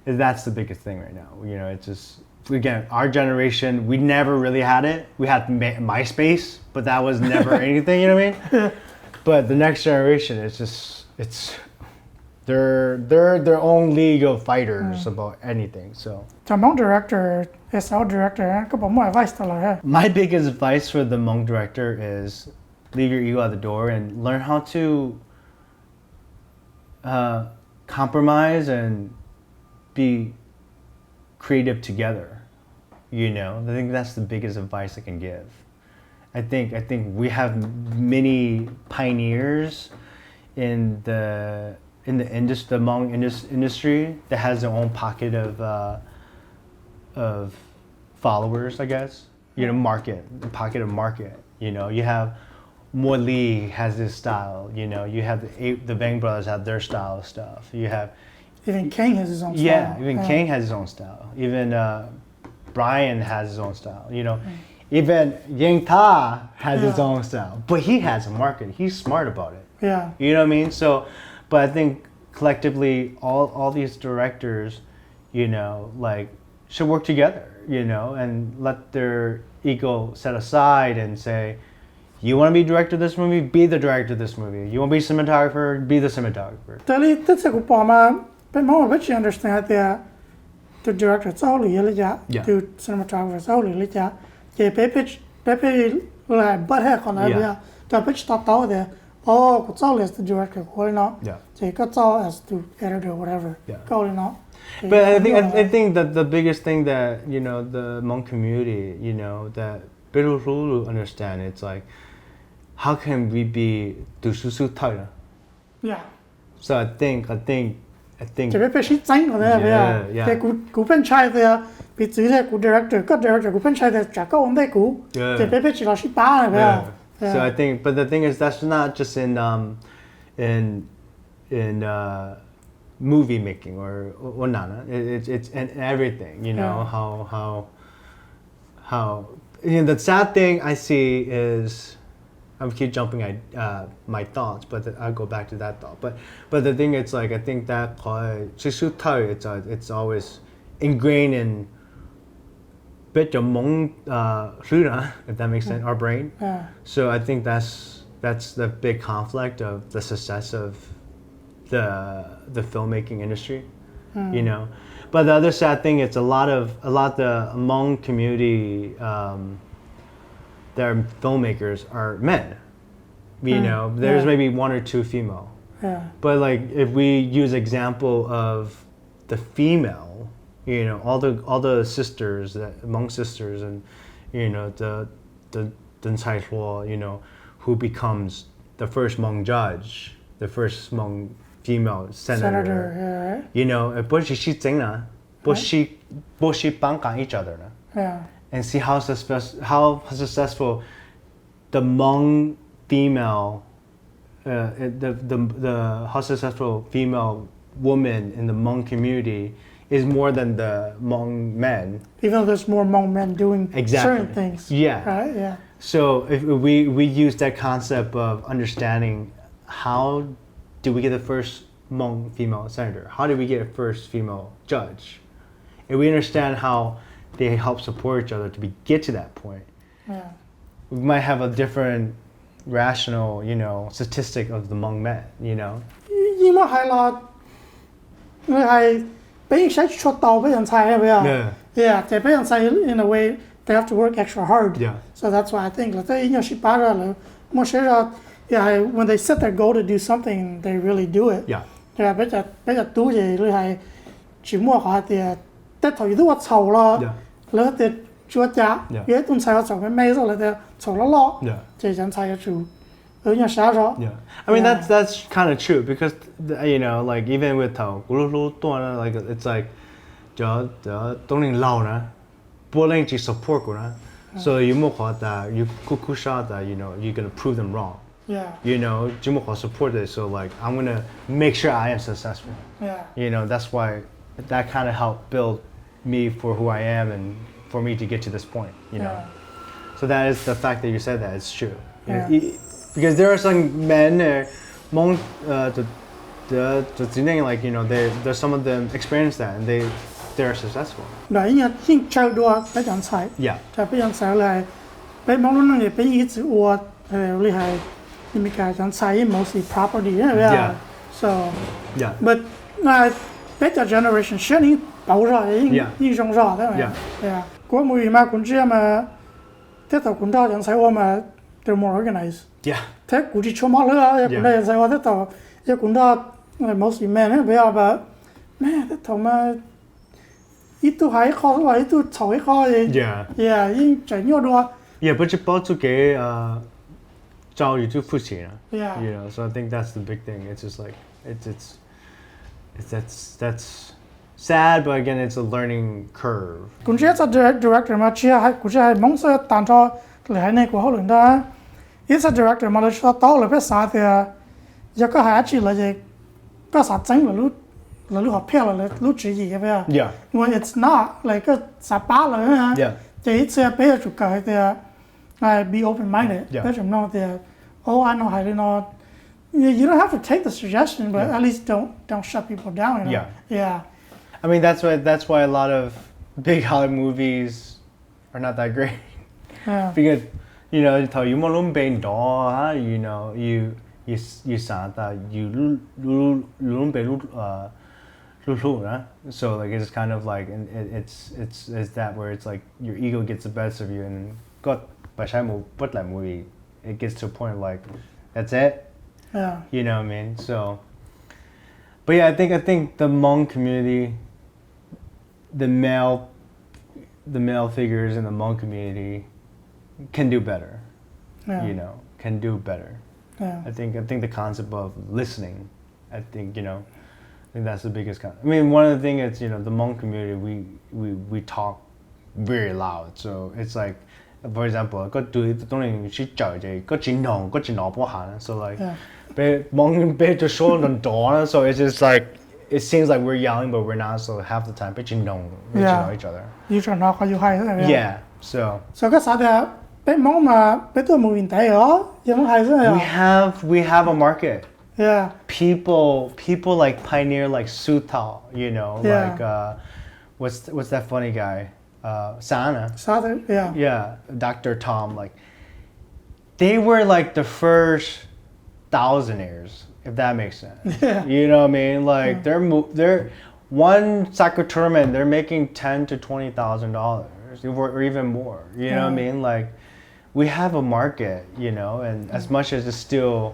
that's the biggest thing right now. You know, it's just, again, our generation, we never really had it. We had MySpace, but that was never anything, you know what I mean? But the next generation, it's they're their own league of fighters about anything. So the Hmong director, SL director, có bỏ more advice tao là my biggest advice for the Hmong director is leave your ego at the door and learn how to compromise and be creative together. You know, I think that's the biggest advice I can give. I think we have many pioneers in the Hmong industry that has their own pocket of followers, I guess. You know, pocket of market. You know, you have Mo Lee has his style. You know, you have the Bang brothers have their style of stuff. You have even King has his own style. Yeah, even King has his own style. Even Brian has his own style. You know. Even Yang Ta has his own style, but he has a market. He's smart about it. Yeah. You know what I mean? So, but I think collectively, all these directors, you know, like should work together, you know, and let their ego set aside and say, you want to be director of this movie? Be the director of this movie. You want to be cinematographer? Be the cinematographer. That's a good point. But more of you understand that the director is only the cinematographer is only cái Pepe là bắt hết còn lại bây giờ cho Pepe start tao there oh có cháu as the director có nó chỉ có cháu as the editor whatever có nó. But I think that the biggest thing that, you know, the Hmong community, you know, that people understand, it's like, how can we be tu su su thai? Yeah. So I think chỉ Pepe shit tránh rồi đấy bây giờ cái cú bên trái there bị chửi là cú director cú bên trái there chả có vấn đề cú chỉ Pepe chỉ là shit ba rồi bây giờ. So I think, but the thing is, that's not just in movie making or nana. It's in everything, you know, how you know, the sad thing I see is I keep jumping at my thoughts, but I'll go back to that thought. But the thing is, like, I think that it's always ingrained in bit of Hmong if that makes sense, our brain. So I think that's the big conflict of the success of the filmmaking industry, you know. But the other sad thing, it's a lot of the Hmong community, their filmmakers are men. You know, there's maybe one or two female. But like if we use example of the female, you know, all the sisters, the Hmong sisters, and you know the you know, who becomes the first Hmong judge, the first Hmong female senator. You know, but she bang each other. And see how successful the Hmong female, the how successful female woman in the Hmong community is more than the Hmong men. Even though there's more Hmong men doing certain things. Right? So if we use that concept of understanding how did we get the first Hmong female senator? How did we get a first female judge? If we understand how they help support each other to get to that point, we might have a different rational, you know, statistic of the Hmong men, you know. 因為係咯，佢係俾人使出道俾人砌係咪啊 ？Yeah， 就俾人砌 in a way they have to work extra hard. So that's why I think 啦，即係應該是把咗啦，我寫咗係 when they set their goal to do something, they really do it. 係俾隻賭嘢，你係全部學啲得頭都話嘈咯，你啲做一隻，嘢都砌我做嘅咩咗，你哋嘈咗咯，就想砌咗做。I mean that's kind of true because you know, like even with like it's like to support so you you know, you're gonna prove them wrong. You know, support it, so like I'm gonna make sure I am successful. You know, that's why that kind of helped build me for who I am and for me to get to this point, you know. So that is the fact that you said that, it's true. Because there are some men, Hmong, like, you know, there's some of them experience that and they're successful. Mostly property. So, but better generation, they're more organized. Mostly men, man, ít tu hay khó là ít tu chầu hay khó gì. Nhưng chạy nhau đua. But you both get giáo育就付錢 you know, so I think that's the big thing. It's just like that's sad, but again, it's a learning curve. Cũng chỉ là director mà chỉ hay cũng chỉ hay mong sẽ tán cho lại này của họ luôn đó. Ít là director mà cho tao là biết sao thì giờ có hai chỉ là gì có sao chăng là lúc học phèo là lúc chỉ gì vậy? When it's not like cái sao ba là ha. Chỉ ít sẽ biết chụp cái thì be open-minded. Biết chụp nó thì oh, I know how to know. You don't have to take the suggestion, but at least don't shut people down. You know? I mean, that's why a lot of big Hollywood movies are not that great. Because you know, you tell you malum bein do, you know, you sound that you lum be so like it's kind of like, and it's that where it's like your ego gets the best of you and got by but that movie it gets to a point like that's it. You know what I mean? So, but yeah, I think the Hmong community, the male figures in the Hmong community can do better. You know, can do better. I think the concept of listening, I think that's the biggest I mean, one of the things is, you know, the Hmong community, we talk very loud. So it's like, for example, so like, Hmong so it's just like, it seems like we're yelling, but we're not. So half the time, but you know each other. You should know how you hide. Yeah. So cái sao thì bé mong mà bé tôi mua hiện tại đó, giờ nó hay thế we have a market. Yeah. People like pioneer like Sutao, you know, like what's that funny guy? Sana. Yeah, Dr. Tom, like they were like the first thousandaires, if that makes sense. Yeah. You know what I mean? Like they're one soccer tournament, they're making $10,000 to $20,000 or even more. You know what I mean? Like we have a market, you know, and as much as it's still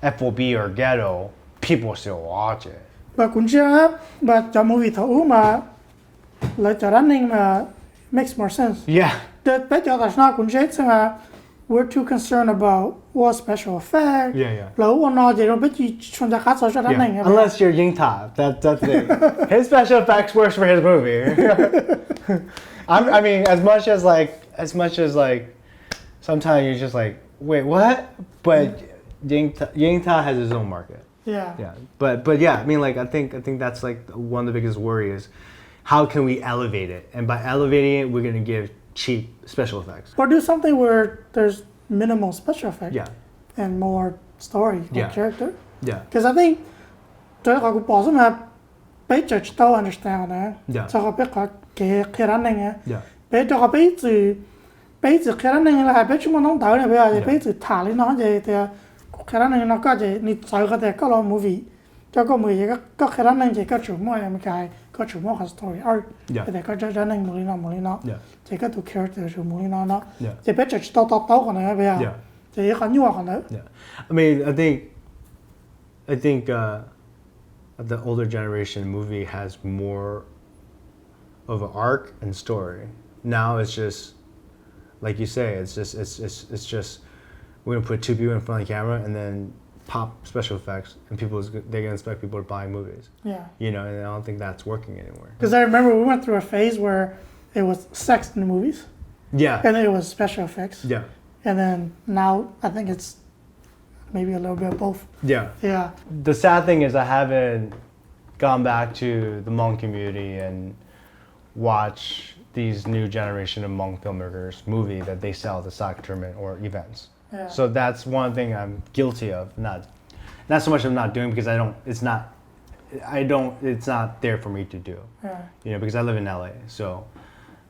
FOB or ghetto, people still watch it. But cũng chưa, but cho movie thấu mà lại cho running mà makes more sense. Yeah. The better that's not cũng chết mà we're too concerned about what special effect. Yeah. Lâu or not, they don't bet you trying to cut so running. Unless you're Ying Ta, that's it. His special effects works for his movie. I mean, as much as like, sometimes you're just like, wait, what? But Ying Ta has his own market. Yeah. But yeah, I mean, like I think that's like one of the biggest worries. How can we elevate it? And by elevating it, we're gonna give cheap special effects. Or do something where there's minimal special effect. Yeah. And more story or character. Yeah. Because I think tôi có cũng bỏ xuống mà bây giờ tôi understand nè. Yeah. Cho họ biết có cái running á. Yeah. Bây giờ họ bây giờ cái running là bây giờ chúng nó nóng tới này bây giờ thả lên nó vậy thì cái running nó có gì你找个的个老 movie 就个每个cái running gì cái chủ mua em cái chủ mua cái story art แต่ก็จะ running มูลนิธิthì cái tu character 主มูลนิธิnó thì bây giờ tao còn này bây giờ thì cái nhiều còn nữa. I mean, I think the older generation movie has more of an arc and story. Now it's just like you say, it's just we're gonna put two people in front of the camera and then pop special effects, and they're gonna expect people to buy movies. Yeah. You know, and I don't think that's working anymore. Because I remember we went through a phase where it was sex in the movies. Yeah. And then it was special effects. Yeah. And then now I think it's maybe a little bit of both. Yeah. Yeah. The sad thing is I haven't gone back to the Hmong community and watch these new generation of Hmong filmmakers movie that they sell at the soccer tournament or events. Yeah. So that's one thing I'm guilty of. Not so much I'm not doing because it's not there for me to do. Yeah. You know, because I live in LA. So,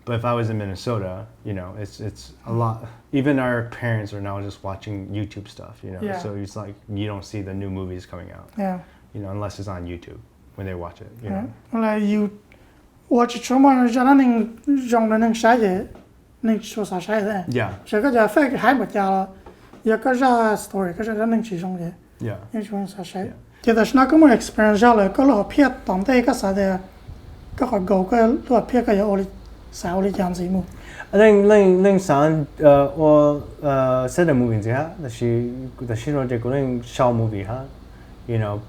but if I was in Minnesota, you know, it's a lot. Even our parents are now just watching YouTube stuff, you know. Yeah. So it's like you don't see the new movies coming out. Yeah. You know, unless it's on YouTube when they watch it, you know. Like you watch someone running running side nên số sao sai thế. Yeah. Chỉ có giờ phải hai bữa giờ giờ có ra story có ra running chỉ trong vậy. Yeah. nên số sao sai. Thì đó là có một experience là có lọ phiết tổng thể cái sao đấy có họ go cái lọ phiết cái ở sao đi làm gì mu. I think Ling San or said a movie yeah that she wrote the going show movie you know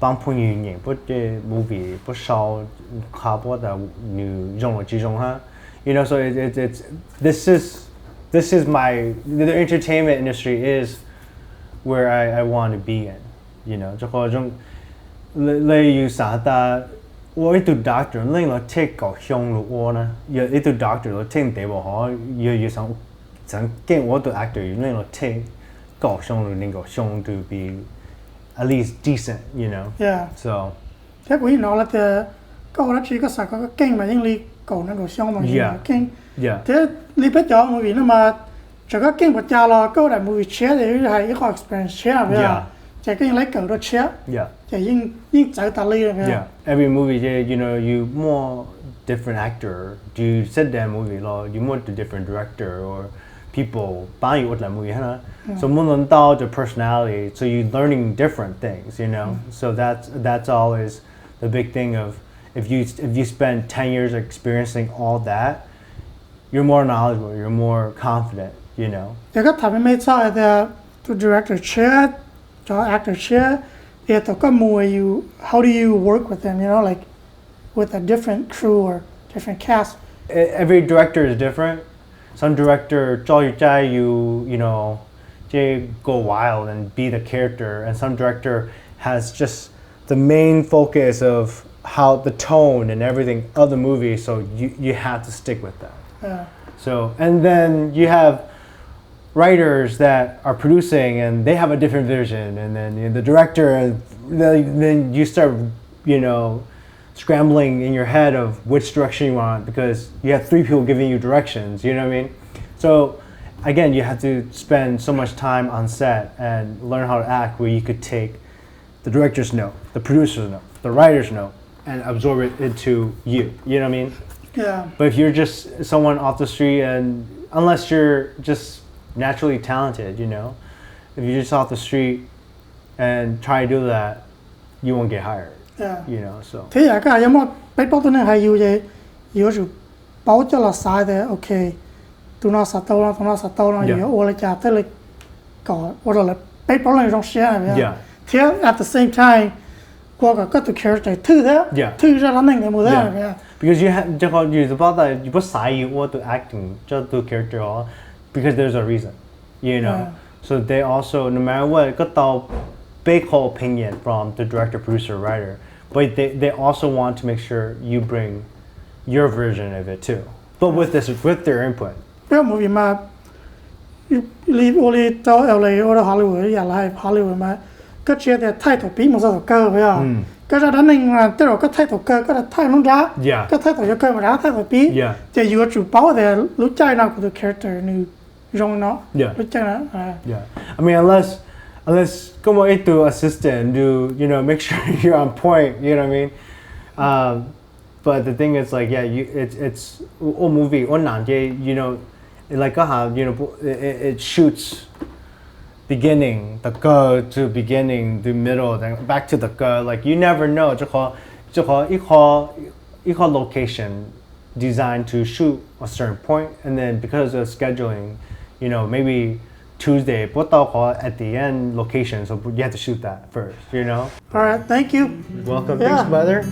bang pun yu ni but the movie but show ka bo da new zhong ji zhong you know so it's this is my the entertainment industry is where I want to be in, you know 就嗰種例如啥的我呢度 doctor 拎落 take 個胸咯我呢要呢度 doctor 咯 take 地喎可要想驚我度 actor 要拎落 take 個胸咯拎個胸 to be at least decent, you know. Yeah. So. Thế quý nó là thì có nó chỉ có sao có kinh mà những ly cầu nó đồ xong mà kinh. Yeah. Thế ly biết cho movie nó mà chỉ có kinh một cha lo có đại movie chế thì hay có experience chế à bây giờ. Chỉ cái lấy cầu đó chế. Yeah. Chỉ những chạy ta ly bây giờ. Yeah. Every movie, you know, you more different actor. You said that movie lo, you more the different director or people buying what that movie, so muốn the personality, so you're learning different things, you know. So that's always the big thing of if you spend 10 years experiencing all that, you're more knowledgeable, you're more confident, you know. They got time made so the to director chair, to actor chair, how do you work with them, you know, like with a different crew or different cast? Every director is different. Some director you know go wild and be the character, and some director has just the main focus of how the tone and everything of the movie, so you have to stick with that. Yeah. So, and then you have writers that are producing and they have a different vision, and then the director, and then you start, scrambling in your head of which direction you want, because you have 3 people giving you directions, you know what I mean? So again, you have to spend so much time on set and learn how to act, where you could take the director's note, the producer's note, the writer's note, and absorb it into you know what I mean? Yeah. But if you're just someone off the street, and unless you're just naturally talented, if you're just off the street and try to do that, you won't get hired. Yeah. So. Thế à, cái mà bây bao nhiêu hay yêu vậy, yêu rồi bao cho là sai đấy, ok, tụi nó sát tàu nó yêu, hoặc là chả thế là có, hoặc là bây bao nhiêu trong xe này, Yeah. Thế at the same time, qua cái tụi character thứ thế, thứ ra làm cái mùa thế, Because you have, you about that, you put sai you want to acting, just to character all, because there's a reason, Yeah. So they also, no matter what, got the big whole opinion from the director, producer, writer, but they also want to make sure you bring your version of it too, but with their input. Cái movie mà Oli tao LA or Hollywood, yeah, like Hollywood mà cái chuyện để thay đổi bí một số cơ phải không? Cái ra đó nên là tức là cái thay đổi cơ, cái là thay nó ra, cái thay đổi cơ mà ra thay đổi bí, thì vừa chủ bảo để lúc chơi nào của the character như rong nó, lúc chơi nó. Yeah, I mean unless como itu assistant do make sure you're on point, you know what I mean? But the thing is like it's a movie like it shoots beginning the go to beginning the middle then back to the go, like you never know. Equal location designed to shoot a certain point, and then because of scheduling, maybe Tuesday, at the end location, so you have to shoot that first, All right, thank you. Welcome, thanks, brother.